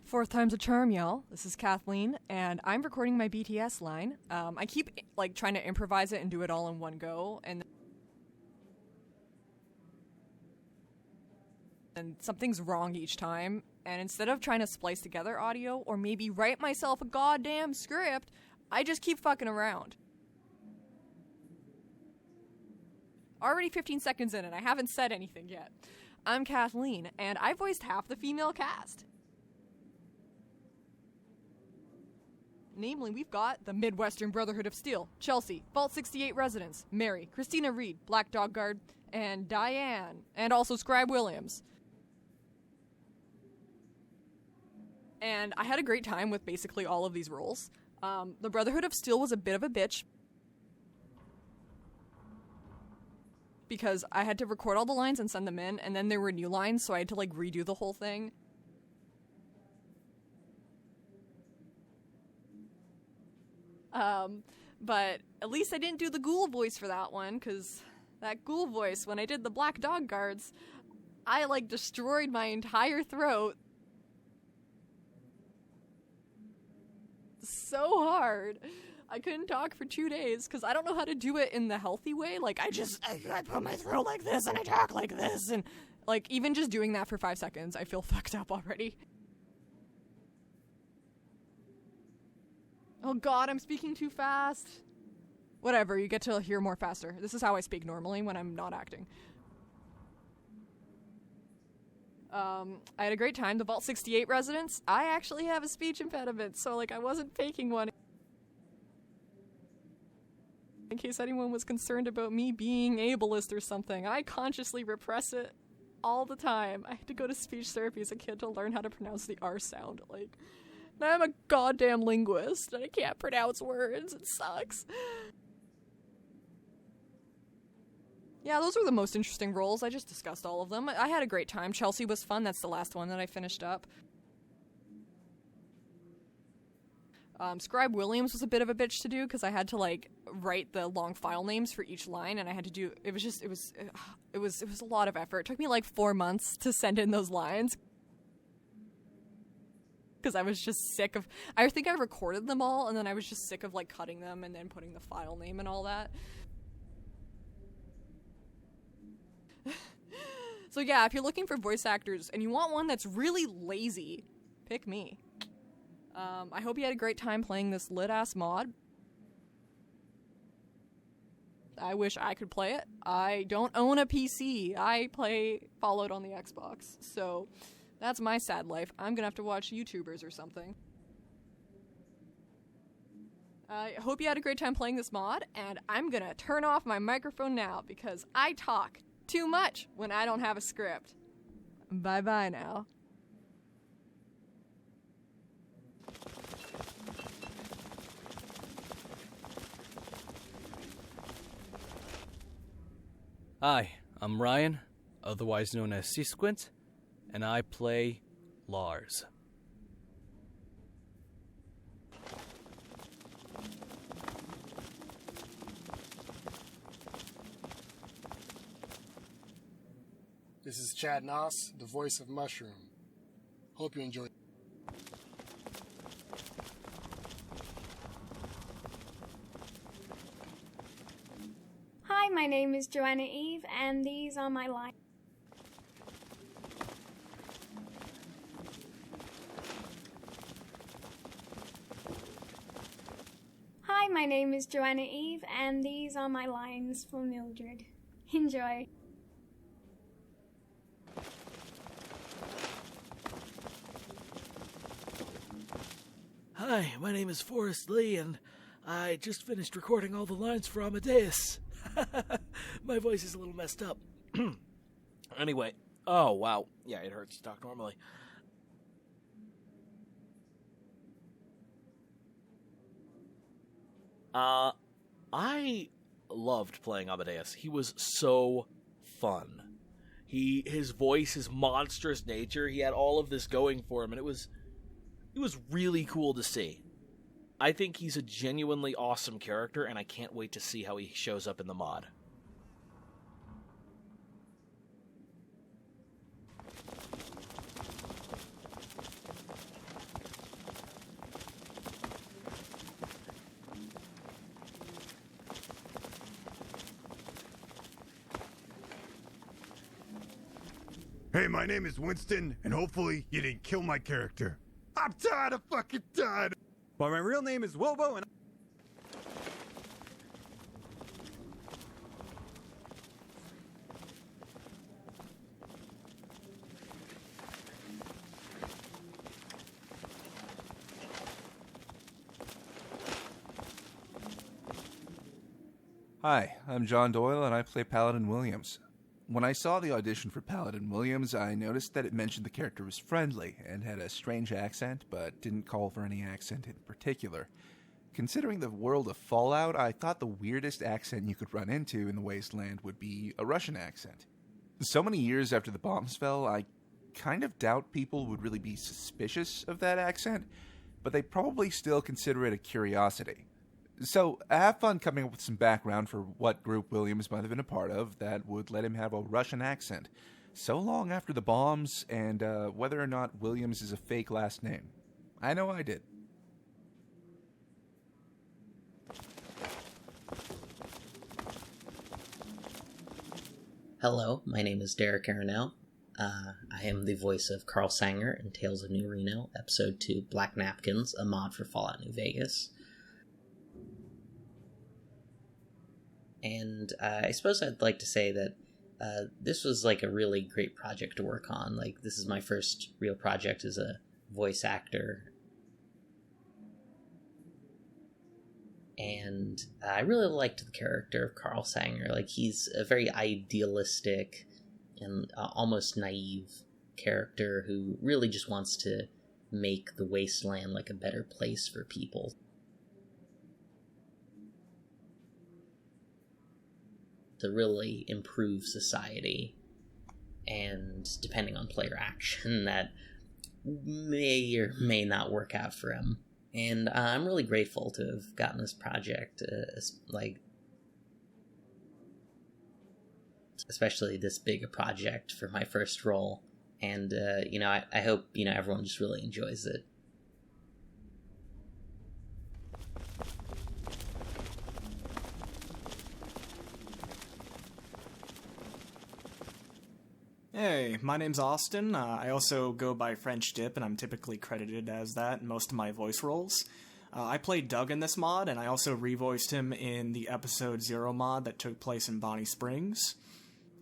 Fourth time's a charm, y'all. This is Kathleen, and I'm recording my BTS line. I keep, like, trying to improvise it and do it all in one go, and something's wrong each time, and instead of trying to splice together audio, or maybe write myself a goddamn script, I just keep fucking around. Already 15 seconds in, and I haven't said anything yet. I'm Kathleen, and I voiced half the female cast. Namely, we've got the Midwestern Brotherhood of Steel, Chelsea, Vault 68 residents, Mary, Christina Reed, Black Dog Guard, and Diane, and also Scribe Williams. And I had a great time with basically all of these roles. The Brotherhood of Steel was a bit of a bitch, because I had to record all the lines and send them in, and then there were new lines, so I had to, like, redo the whole thing. But at least I didn't do the ghoul voice for that one, because that ghoul voice, when I did the Black Dog Guards, I, like, destroyed my entire throat so hard. I couldn't talk for 2 days, because I don't know how to do it in the healthy way. Like, I put my throat like this, and I talk like this, and, like, even just doing that for 5 seconds, I feel fucked up already. Oh god, I'm speaking too fast. Whatever, you get to hear more faster. This is how I speak normally when I'm not acting. I had a great time. The Vault 68 residents, I actually have a speech impediment, so, like, I wasn't faking one. In case anyone was concerned about me being ableist or something, I consciously repress it all the time. I had to go to speech therapy as a kid to learn how to pronounce the R sound, like... I'm a goddamn linguist, and I can't pronounce words. It sucks. Yeah, those were the most interesting roles. I just discussed all of them. I had a great time. Chelsea was fun. That's the last one that I finished up. Scribe Williams was a bit of a bitch to do, because I had to, like, write the long file names for each line, and I had to do... It was a lot of effort. It took me, like, 4 months to send in those lines, because I was just sick of... I think I recorded them all, and then I was just sick of, like, cutting them and then putting the file name and all that. So yeah, if you're looking for voice actors and you want one that's really lazy, pick me. I hope you had a great time playing this lit-ass mod. I wish I could play it. I don't own a PC. I play Fallout on the Xbox, so... That's my sad life. I'm gonna have to watch YouTubers or something. I hope you had a great time playing this mod, and I'm gonna turn off my microphone now because I talk too much when I don't have a script. Bye-bye now. Hi, I'm Ryan, otherwise known as Sequent, and I play Lars. This is Chad Noss, the voice of Mushroom. Hope you enjoy. Hi, my name is Joanna Eve, and these are my lines. Hi, my name is Joanna Eve, and these are my lines for Mildred. Enjoy. Hi, my name is Forrest Lee, and I just finished recording all the lines for Amadeus. My voice is a little messed up. Anyway, oh wow, yeah, it hurts to talk normally. I loved playing Amadeus. He was so fun. His voice, his monstrous nature, he had all of this going for him, and it was really cool to see. I think he's a genuinely awesome character, and I can't wait to see how he shows up in the mod. Hey, my name is Winston, and hopefully you didn't kill my character. I'm tired of fucking tired. Well, my real name is Wilbo, and Hi, I'm John Doyle, and I play Paladin Williams. When I saw the audition for Paladin Williams, I noticed that it mentioned the character was friendly and had a strange accent, but didn't call for any accent in particular. Considering the world of Fallout, I thought the weirdest accent you could run into in the Wasteland would be a Russian accent. So many years after the bombs fell, I kind of doubt people would really be suspicious of that accent, but they probably still consider it a curiosity. So, have fun coming up with some background for what group Williams might have been a part of that would let him have a Russian accent so long after the bombs, and whether or not Williams is a fake last name. I know I did. Hello, my name is Derek Aronell. I am the voice of Carl Sanger in Tales of New Reno, Episode 2, Black Napkins, a mod for Fallout New Vegas. And I suppose I'd like to say that this was like a really great project to work on. Like, this is my first real project as a voice actor. And I really liked the character of Carl Sanger. Like, he's a very idealistic and almost naive character who really just wants to make the wasteland like a better place for people. To really improve society, and depending on player action, that may or may not work out for him. And I'm really grateful to have gotten this project, especially this big a project for my first role. And I hope everyone just really enjoys it. Hey, my name's Austin. I also go by French Dip, and I'm typically credited as that in most of my voice roles. I played Doug in this mod, and I also revoiced him in the Episode 0 mod that took place in Bonnie Springs.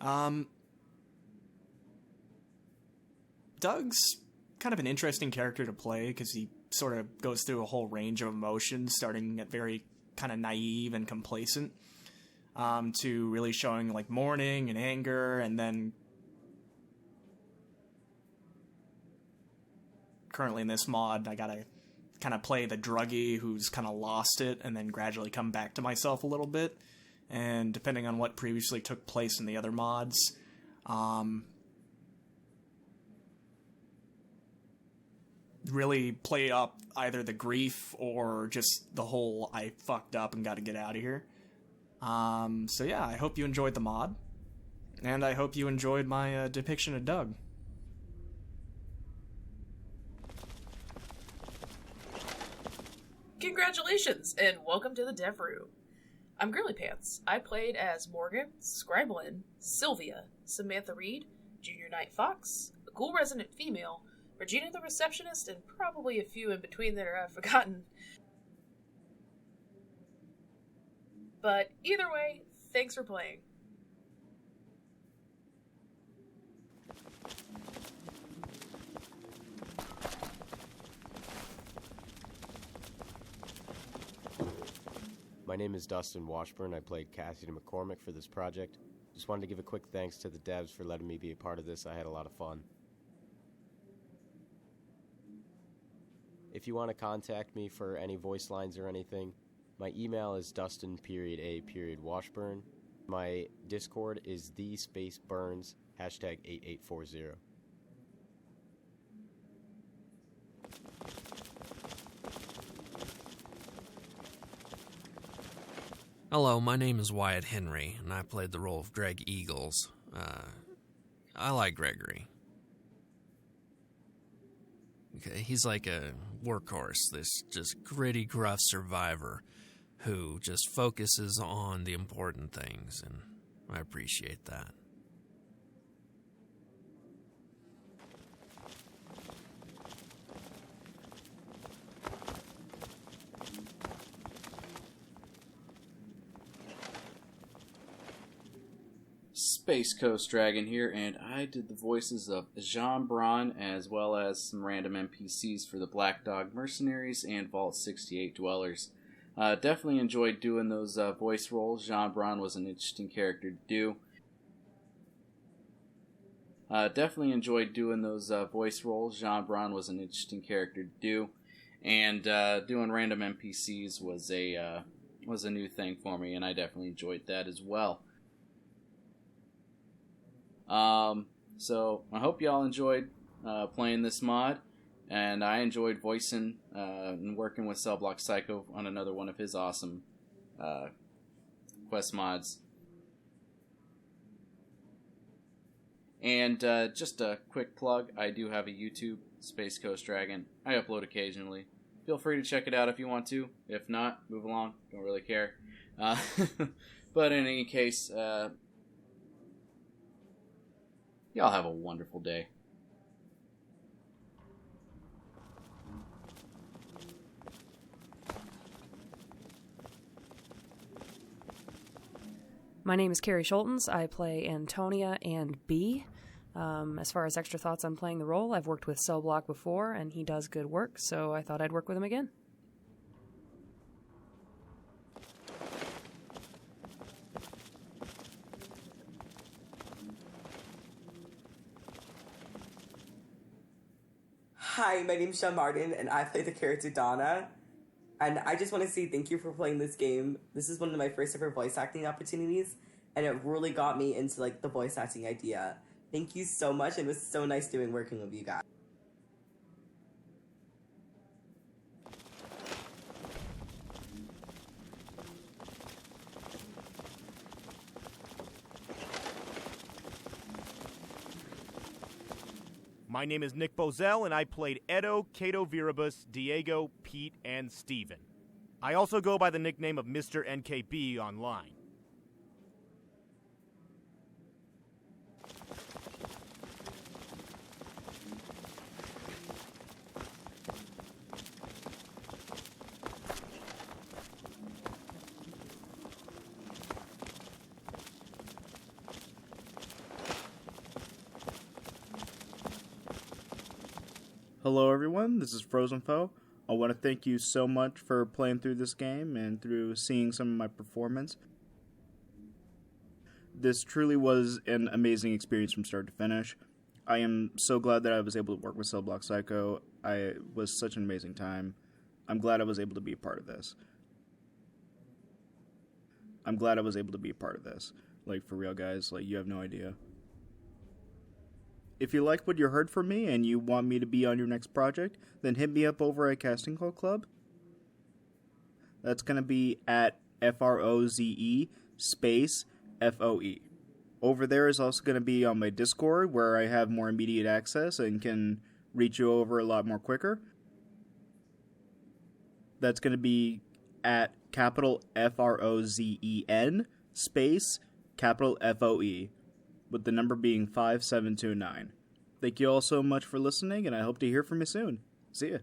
Doug's kind of an interesting character to play, because he sort of goes through a whole range of emotions, starting at very kind of naive and complacent, to really showing like mourning and anger, and then currently in this mod, I gotta kind of play the druggie who's kind of lost it and then gradually come back to myself a little bit. And depending on what previously took place in the other mods, really play up either the grief or just the whole I fucked up and got to get out of here. So yeah, I hope you enjoyed the mod, and I hope you enjoyed my depiction of Doug. Congratulations, and welcome to the Dev Room. I'm Girly Pants. I played as Morgan, Scriblin, Sylvia, Samantha Reed, Junior Knight Fox, a cool resident female, Regina the receptionist, and probably a few in between that I've forgotten. But either way, thanks for playing. My name is Dustin Washburn. I played Cassidy McCormick for this project. Just wanted to give a quick thanks to the devs for letting me be a part of this. I had a lot of fun. If you want to contact me for any voice lines or anything, my email is Dustin.A.Washburn. My Discord is #TheSpaceBurns, #8840. Hello, my name is Wyatt Henry, and I played the role of Greg Eagles. I like Gregory. Okay, he's like a workhorse, this just gritty, gruff survivor who just focuses on the important things, and I appreciate that. Space Coast Dragon here, and I did the voices of Jean Braun as well as some random NPCs for the Black Dog Mercenaries and Vault 68 Dwellers. Definitely enjoyed doing those voice roles. Jean Braun was an interesting character to do. And doing random NPCs was a new thing for me, and I definitely enjoyed that as well. So I hope y'all enjoyed playing this mod, and I enjoyed voicing and working with Cell Block Psycho on another one of his awesome quest mods. And just a quick plug, I do have a YouTube, Space Coast Dragon. I upload occasionally. Feel free to check it out if you want to. If not, move along. Don't really care. But in any case, y'all have a wonderful day. My name is Carrie Schultens. I play Antonia and B. As far as extra thoughts on playing the role, I've worked with Cell Block before, and he does good work, so I thought I'd work with him again. Hi, my name's Sean Martin, and I play the character Donna. And I just want to say thank you for playing this game. This is one of my first ever voice acting opportunities, and it really got me into the voice acting idea. Thank you so much. It was so nice working with you guys. My name is Nick Bozell, and I played Edo, Cato Viribus, Diego, Pete, and Steven. I also go by the nickname of Mr. NKB online. Hello everyone, this is Frozen Foe, I want to thank you so much for playing through this game and through seeing some of my performance. This truly was an amazing experience from start to finish. I am so glad that I was able to work with Cell Block Psycho. It was such an amazing time. I'm glad I was able to be a part of this. Like, for real, guys. Like, you have no idea. If you like what you heard from me and you want me to be on your next project, then hit me up over at Casting Call Club. That's going to be at FROZE space FOE. Over there is also going to be on my Discord, where I have more immediate access and can reach you over a lot more quicker. That's going to be at capital FROZEN space capital FOE, with the number being 5729. Thank you all so much for listening, and I hope to hear from you soon. See ya.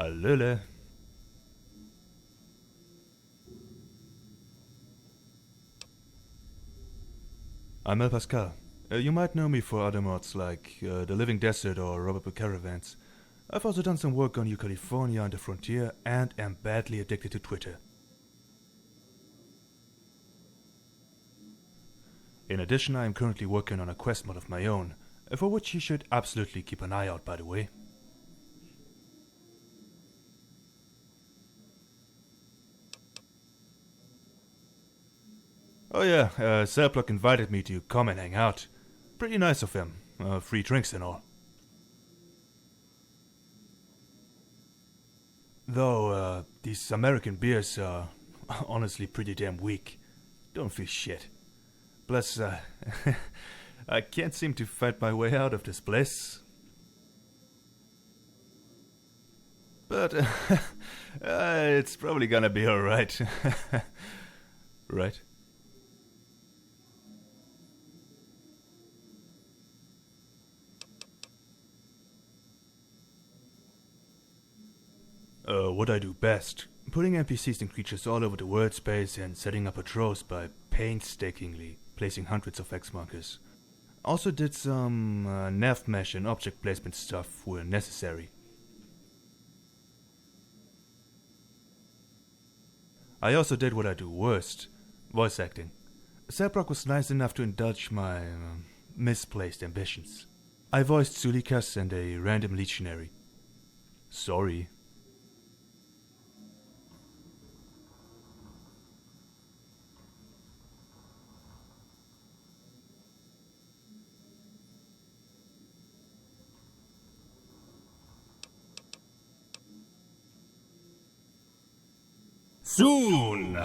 Hallöle. I'm El Pascal. You might know me for other mods like The Living Desert or Robert Book Caravans. I've also done some work on New California and the Frontier, and am badly addicted to Twitter. In addition, I am currently working on a quest mod of my own, for which you should absolutely keep an eye out, by the way. Oh yeah, Zelblock invited me to come and hang out. Pretty nice of him. Free drinks and all. Though, these American beers are honestly pretty damn weak. Don't feel shit. Plus, I can't seem to find my way out of this place. But, it's probably gonna be alright. Right? What I do best, putting NPCs and creatures all over the world space and setting up patrols by painstakingly placing hundreds of X markers. Also did some nav mesh and object placement stuff where necessary. I also did what I do worst, voice acting. Zelbrock was nice enough to indulge my misplaced ambitions. I voiced Zulikas and a random legionary. Sorry. Soon!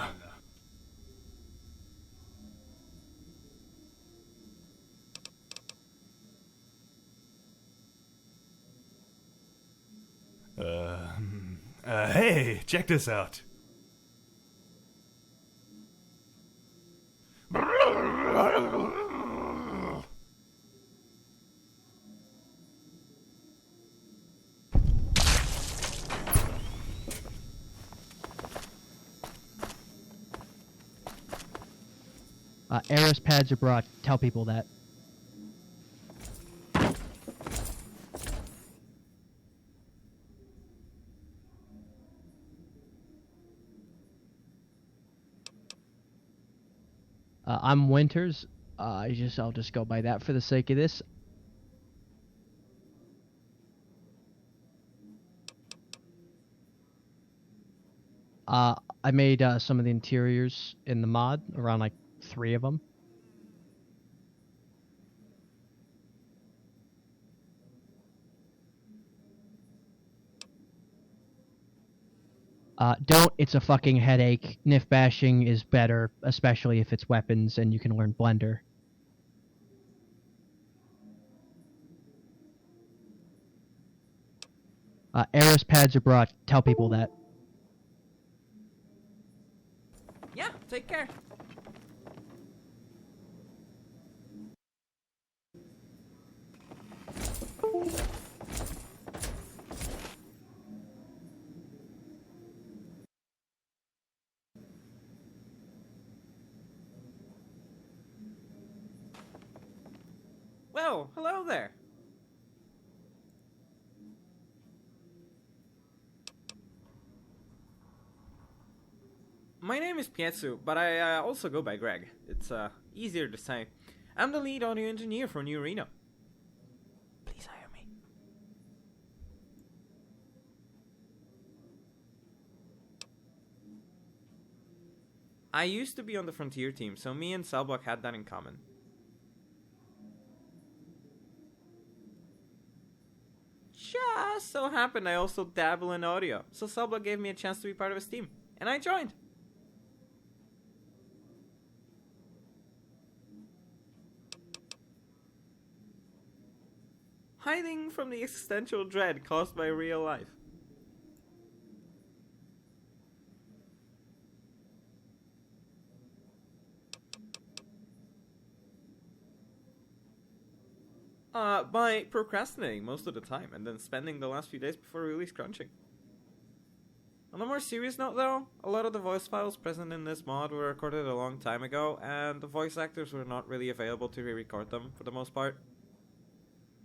Hey, check this out. Eris pads are brought. Tell people that. I'm Winters. I'll just go by that for the sake of this. I made some of the interiors in the mod, around like 3 of them. Don't. It's a fucking headache. Nif bashing is better, especially if it's weapons and you can learn Blender. Eris pads are brought. Tell people that. Yeah, take care. Well, hello there. My name is Pietsu, but I also go by Greg. It's easier to say. I'm the lead audio engineer for New Reno. Please hire me. I used to be on the Frontier team, so me and Selblock had that in common. Just so happened I also dabble in audio, so Selblock gave me a chance to be part of his team, and I joined. Hiding from the existential dread caused by real life. By procrastinating most of the time and then spending the last few days before release crunching. On a more serious note though, a lot of the voice files present in this mod were recorded a long time ago, and the voice actors were not really available to re-record them for the most part.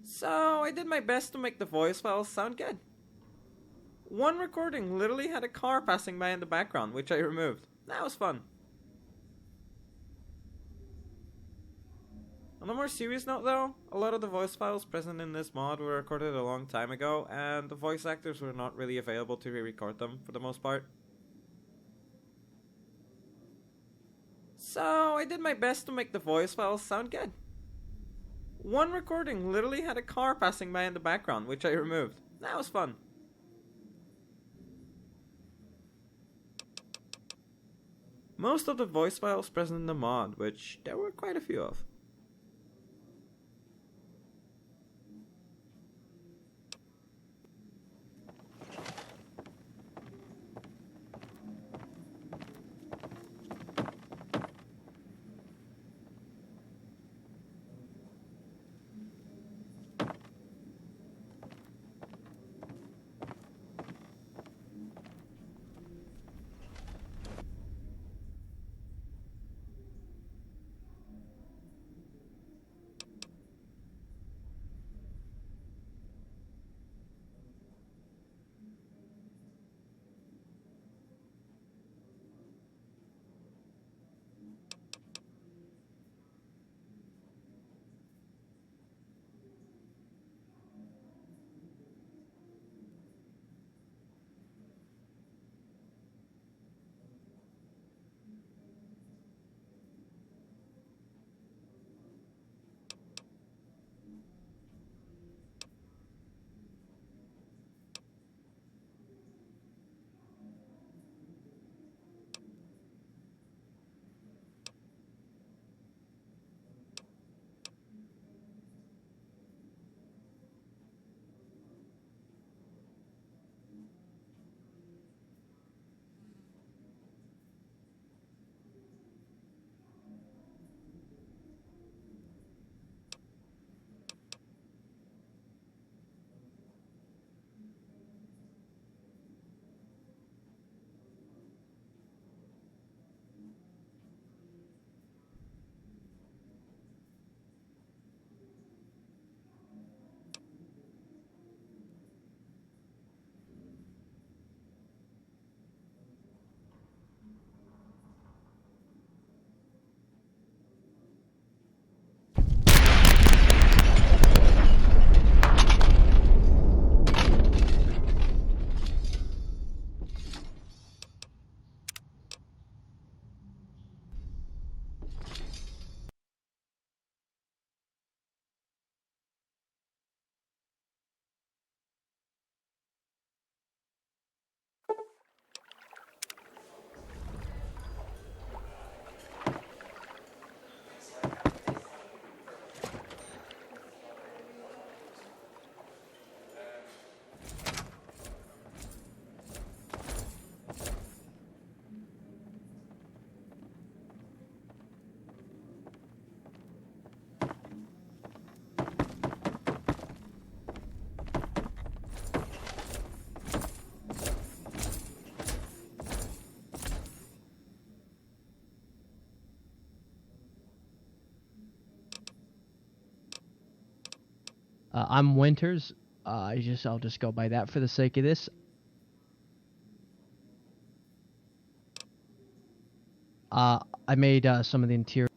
So I did my best to make the voice files sound good. One recording literally had a car passing by in the background, which I removed. That was fun. On a more serious note though, a lot of the voice files present in this mod were recorded a long time ago, and the voice actors were not really available to re-record them for the most part. So I did my best to make the voice files sound good. One recording literally had a car passing by in the background, which I removed. That was fun. Most of the voice files present in the mod, which there were quite a few of. I'm Winters. I'll just go by that for the sake of this. I made some of the interior.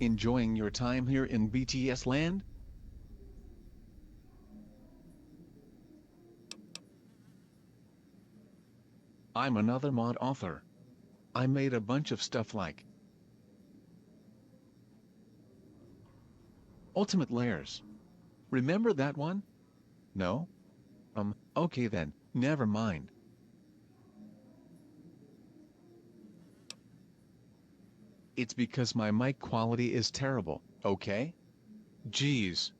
Enjoying your time here in BTS land? I'm another mod author. I made a bunch of stuff like Ultimate Layers. Remember that one? No? Okay then, never mind. It's because my mic quality is terrible, okay? Jeez.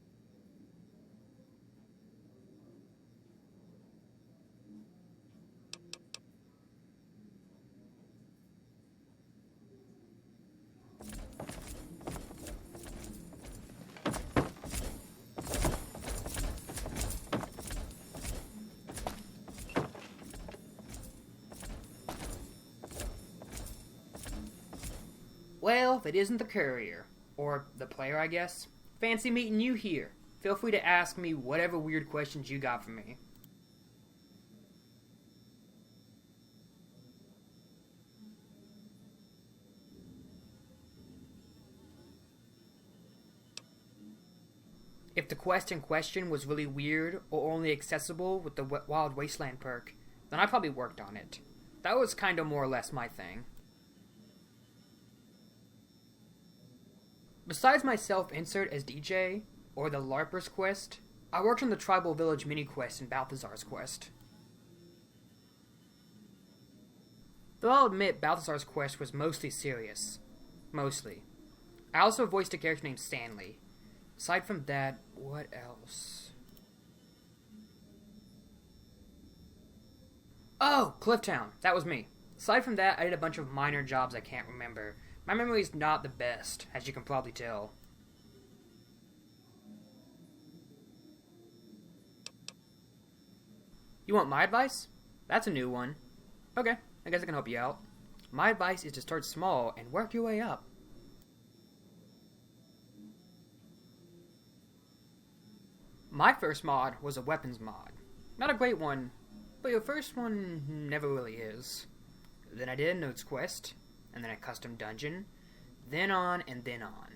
Well, if it isn't the courier, or the player, I guess, fancy meeting you here. Feel free to ask me whatever weird questions you got for me. If the quest in question was really weird or only accessible with the Wild Wasteland perk, then I probably worked on it. That was kinda more or less my thing. Besides my self-insert as DJ, or the LARPer's quest, I worked on the Tribal Village mini-quest in Balthazar's quest. Though I'll admit Balthazar's quest was mostly serious. Mostly. I also voiced a character named Stanley. Aside from that, what else? Oh, Clifftown. That was me. Aside from that, I did a bunch of minor jobs I can't remember. My memory's not the best, as you can probably tell. You want my advice? That's a new one. Okay, I guess I can help you out. My advice is to start small and work your way up. My first mod was a weapons mod. Not a great one, but your first one never really is. Then I did a notes quest, and then a custom dungeon, then on and then on.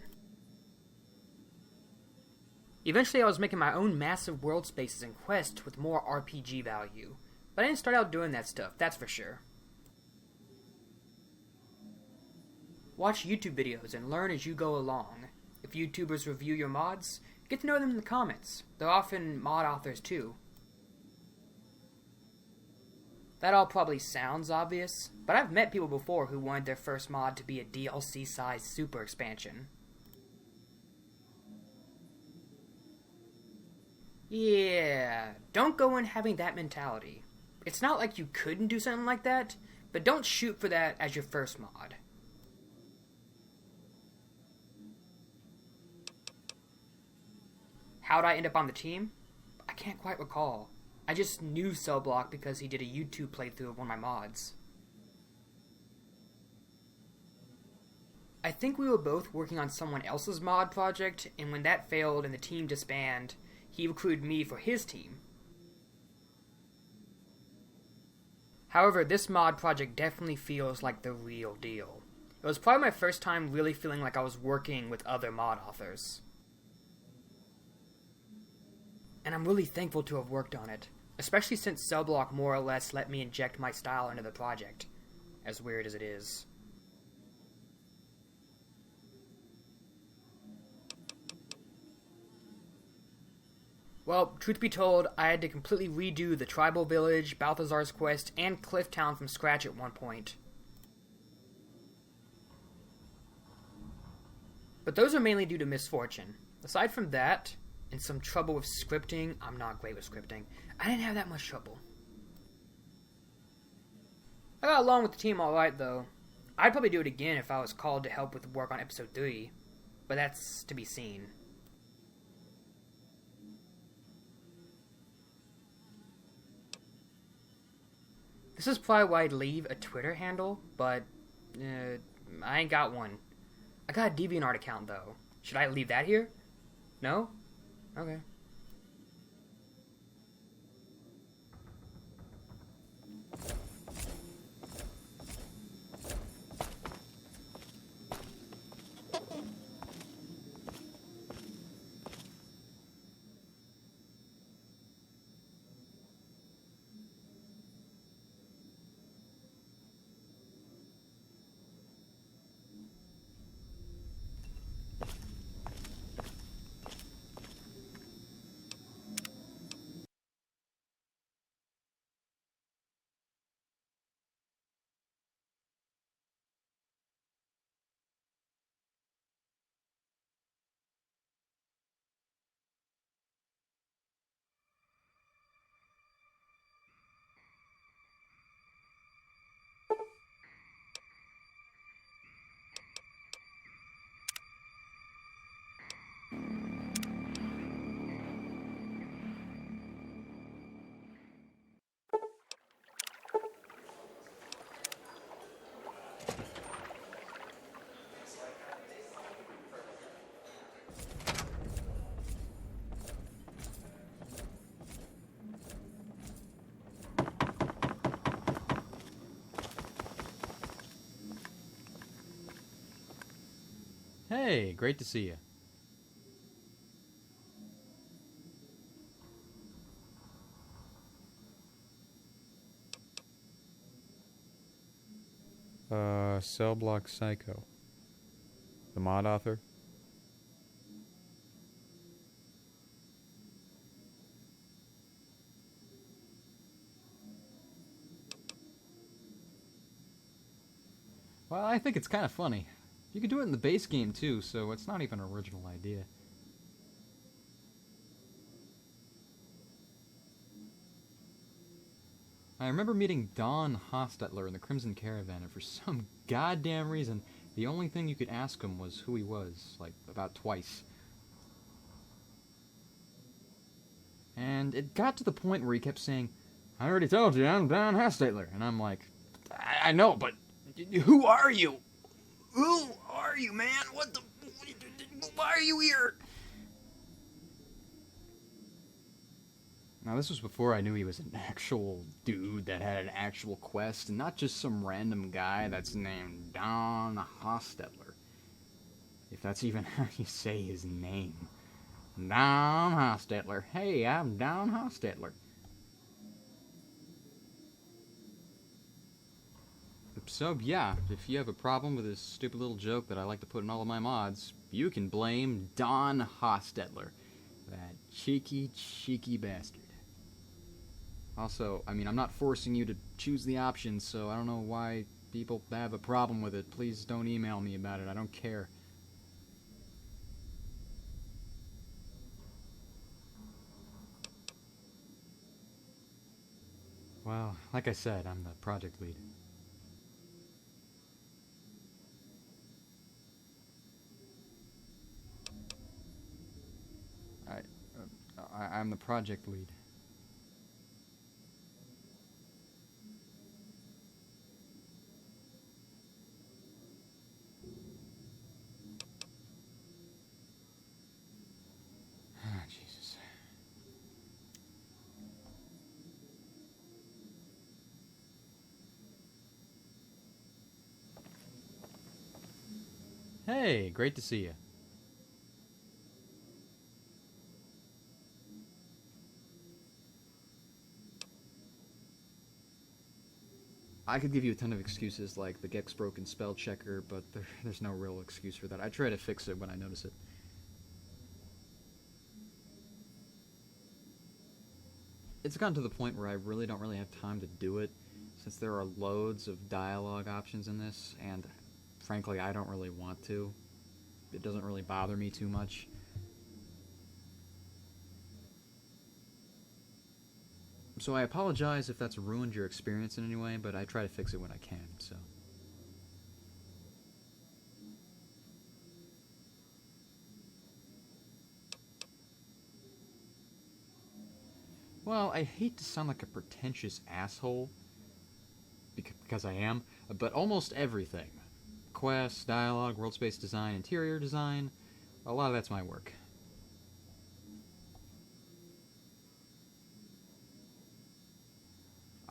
Eventually I was making my own massive world spaces and quests with more RPG value, but I didn't start out doing that stuff, that's for sure. Watch YouTube videos and learn as you go along. If YouTubers review your mods, get to know them in the comments. They're often mod authors too. That all probably sounds obvious, but I've met people before who wanted their first mod to be a DLC-sized super expansion. Yeah, don't go in having that mentality. It's not like you couldn't do something like that, but don't shoot for that as your first mod. How'd I end up on the team? I can't quite recall. I just knew Cellblock because he did a YouTube playthrough of one of my mods. I think we were both working on someone else's mod project, and when that failed and the team disbanded, he recruited me for his team. However, this mod project definitely feels like the real deal. It was probably my first time really feeling like I was working with other mod authors. And I'm really thankful to have worked on it, especially since Cellblock more or less let me inject my style into the project, as weird as it is. Well, truth be told, I had to completely redo the Tribal Village, Balthazar's Quest, and Clifftown from scratch at one point. But those are mainly due to misfortune. Aside from that, and some trouble with scripting, I'm not great with scripting, I didn't have that much trouble. I got along with the team alright though. I'd probably do it again if I was called to help with work on episode 3, but that's to be seen. This is probably why I'd leave a Twitter handle, but I ain't got one. I got a DeviantArt account though. Should I leave that here? No? Okay. Hey, great to see you. Cell Block Psycho. The mod author? Well, I think it's kind of funny. You could do it in the base game too, so it's not even an original idea. I remember meeting Don Hostetler in the Crimson Caravan, and for some goddamn reason, the only thing you could ask him was who he was, like, about twice. And it got to the point where he kept saying, I already told you, I'm Don Hostetler. And I'm like, I know, but who are you? Who are you, man? Why are you here? Now, this was before I knew he was an actual dude that had an actual quest, and not just some random guy that's named Don Hostetler. If that's even how you say his name. Don Hostetler. Hey, I'm Don Hostetler. So, yeah, if you have a problem with this stupid little joke that I like to put in all of my mods, you can blame Don Hostetler. That cheeky, cheeky bastard. Also, I mean, I'm not forcing you to choose the option, so I don't know why people have a problem with it. Please don't email me about it. I don't care. Well, like I said, I'm the project lead. I'm the project lead. Ah, Jesus. Hey, great to see you. I could give you a ton of excuses like the Gex broken spell checker, but there's no real excuse for that. I try to fix it when I notice it. It's gotten to the point where I really don't have time to do it, since there are loads of dialogue options in this, and frankly, I don't really want to. It doesn't really bother me too much. So I apologize if that's ruined your experience in any way, but I try to fix it when I can, so. Well, I hate to sound like a pretentious asshole, because I am, but almost everything. Quests, dialogue, world space design, interior design, a lot of that's my work.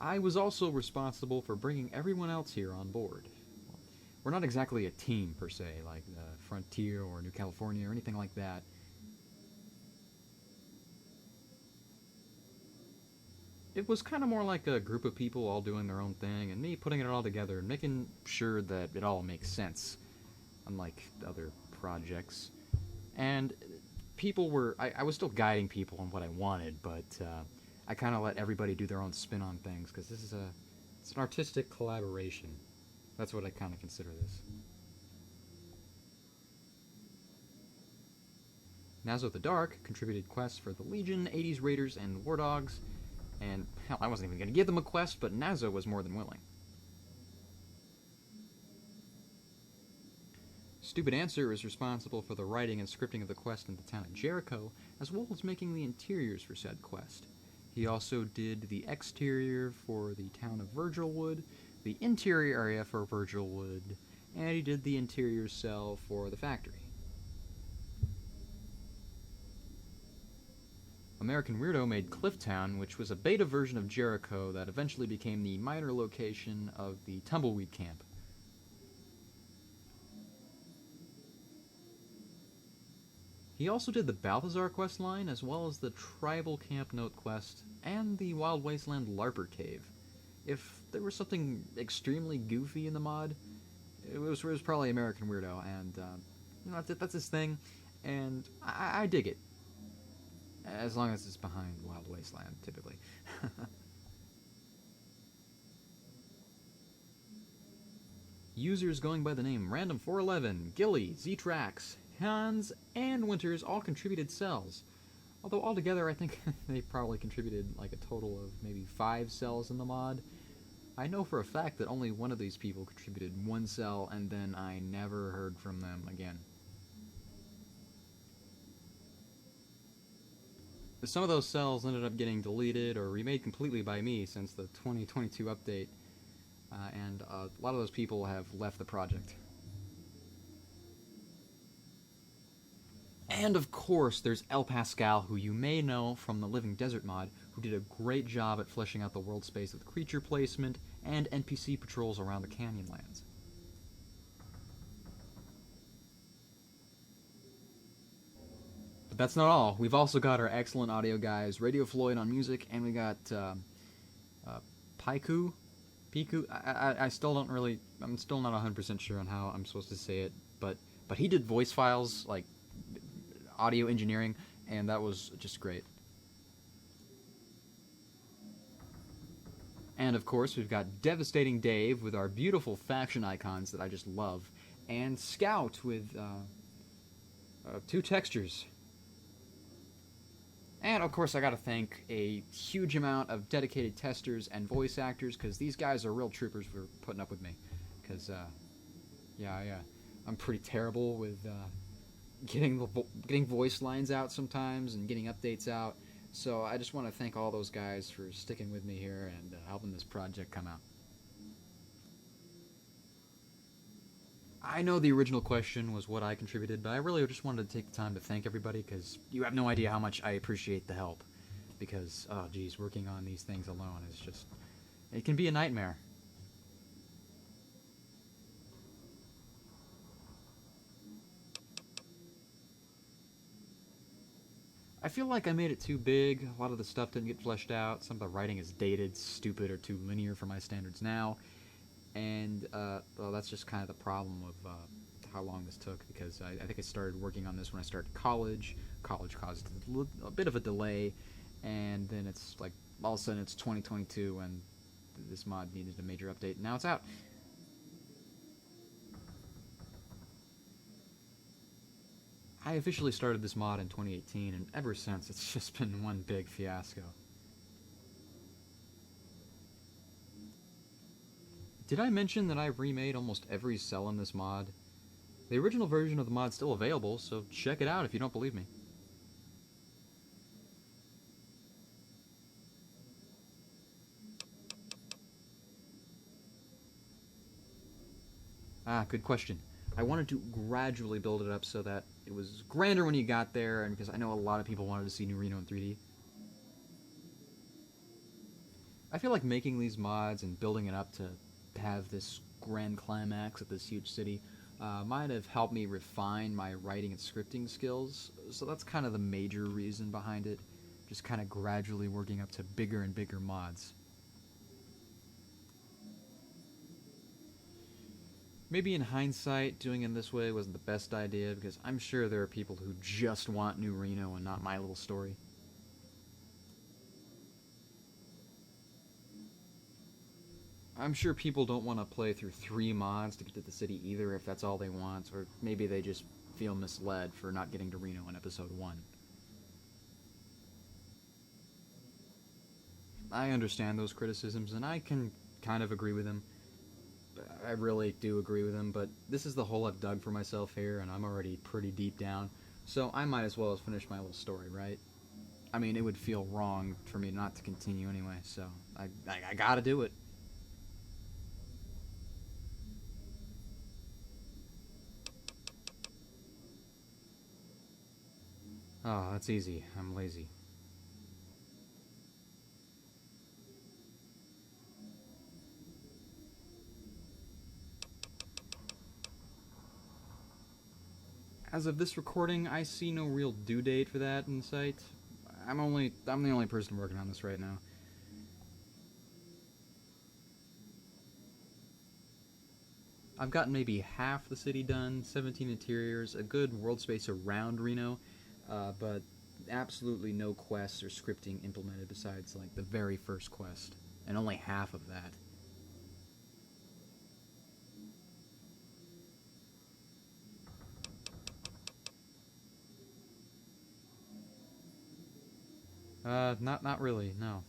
I was also responsible for bringing everyone else here on board. We're not exactly a team, per se, like Frontier or New California or anything like that. It was kind of more like a group of people all doing their own thing, and me putting it all together and making sure that it all makes sense, unlike other projects. And people were... I was still guiding people on what I wanted, but... I kind of let everybody do their own spin on things, because this is it's an artistic collaboration. That's what I kind of consider this. Nazo the Dark contributed quests for the Legion, 80s Raiders, and War Dogs, and hell, I wasn't even going to give them a quest, but Nazo was more than willing. Stupid Answer is responsible for the writing and scripting of the quest in the town of Jericho, as well as making the interiors for said quest. He also did the exterior for the town of Virgilwood, the interior area for Virgilwood, and he did the interior cell for the factory. American Weirdo made Clifftown, which was a beta version of Jericho that eventually became the minor location of the Tumbleweed Camp. He also did the Balthazar quest line, as well as the Tribal Camp Note quest, and the Wild Wasteland Larper Cave. If there was something extremely goofy in the mod, it was probably American Weirdo, and that's his thing, and I dig it. As long as it's behind Wild Wasteland, typically. Users going by the name Random411, Gilly, Z-Trax, Hans, and Winters all contributed cells. Although altogether I think they probably contributed like a total of maybe 5 cells in the mod. I know for a fact that only one of these people contributed 1 cell, and then I never heard from them again. Some of those cells ended up getting deleted or remade completely by me since the 2022 update, and a lot of those people have left the project. And of course, there's El Pascal, who you may know from the Living Desert mod, who did a great job at fleshing out the world space with creature placement and NPC patrols around the Canyonlands. But that's not all. We've also got our excellent audio guys, Radio Floyd on music, and we got Piku. I still don't really, I'm still not 100% sure on how I'm supposed to say it, but he did voice files, like audio engineering, and that was just great. And of course, we've got Devastating Dave with our beautiful faction icons that I just love, and Scout with 2 textures. And of course, I gotta thank a huge amount of dedicated testers and voice actors, because these guys are real troopers for putting up with me. Because, I'm pretty terrible with getting voice lines out sometimes and getting updates out. So I just want to thank all those guys for sticking with me here and helping this project come out. I know the original question was what I contributed, but I really just wanted to take the time to thank everybody, because you have no idea how much I appreciate the help. Because, oh geez, working on these things alone is just, it can be a nightmare. I feel like I made it too big. A lot of the stuff didn't get fleshed out. Some of the writing is dated, stupid, or too linear for my standards now. And, well, that's just kind of the problem of how long this took, because I think I started working on this when I started college. College caused a bit of a delay, and then it's like, all of a sudden it's 2022, and this mod needed a major update, and now it's out. I officially started this mod in 2018, and ever since, it's just been one big fiasco. Did I mention that I've remade almost every cell in this mod? The original version of the mod's still available, so check it out if you don't believe me. Good question. I wanted to gradually build it up so that it was grander when you got there, and because I know a lot of people wanted to see New Reno in 3D. I feel like making these mods and building it up to have this grand climax at this huge city might have helped me refine my writing and scripting skills, so that's kind of the major reason behind it, just kind of gradually working up to bigger and bigger mods. Maybe in hindsight, doing it this way wasn't the best idea, because I'm sure there are people who just want New Reno and not my little story. I'm sure people don't want to play through 3 mods to get to the city either, if that's all they want, or maybe they just feel misled for not getting to Reno in episode 1. I understand those criticisms, and I can kind of agree with them. I really do agree with them, but this is the hole I've dug for myself here, and I'm already pretty deep down, so I might as well have finished my little story, right? I mean, it would feel wrong for me not to continue anyway, so I gotta do it. Oh, that's easy. I'm lazy. As of this recording, I see no real due date for that in sight. I'm the only person working on this right now. I've gotten maybe half the city done, 17 interiors, a good world space around Reno, but absolutely no quests or scripting implemented besides like the very first quest, and only half of that. Not really, no.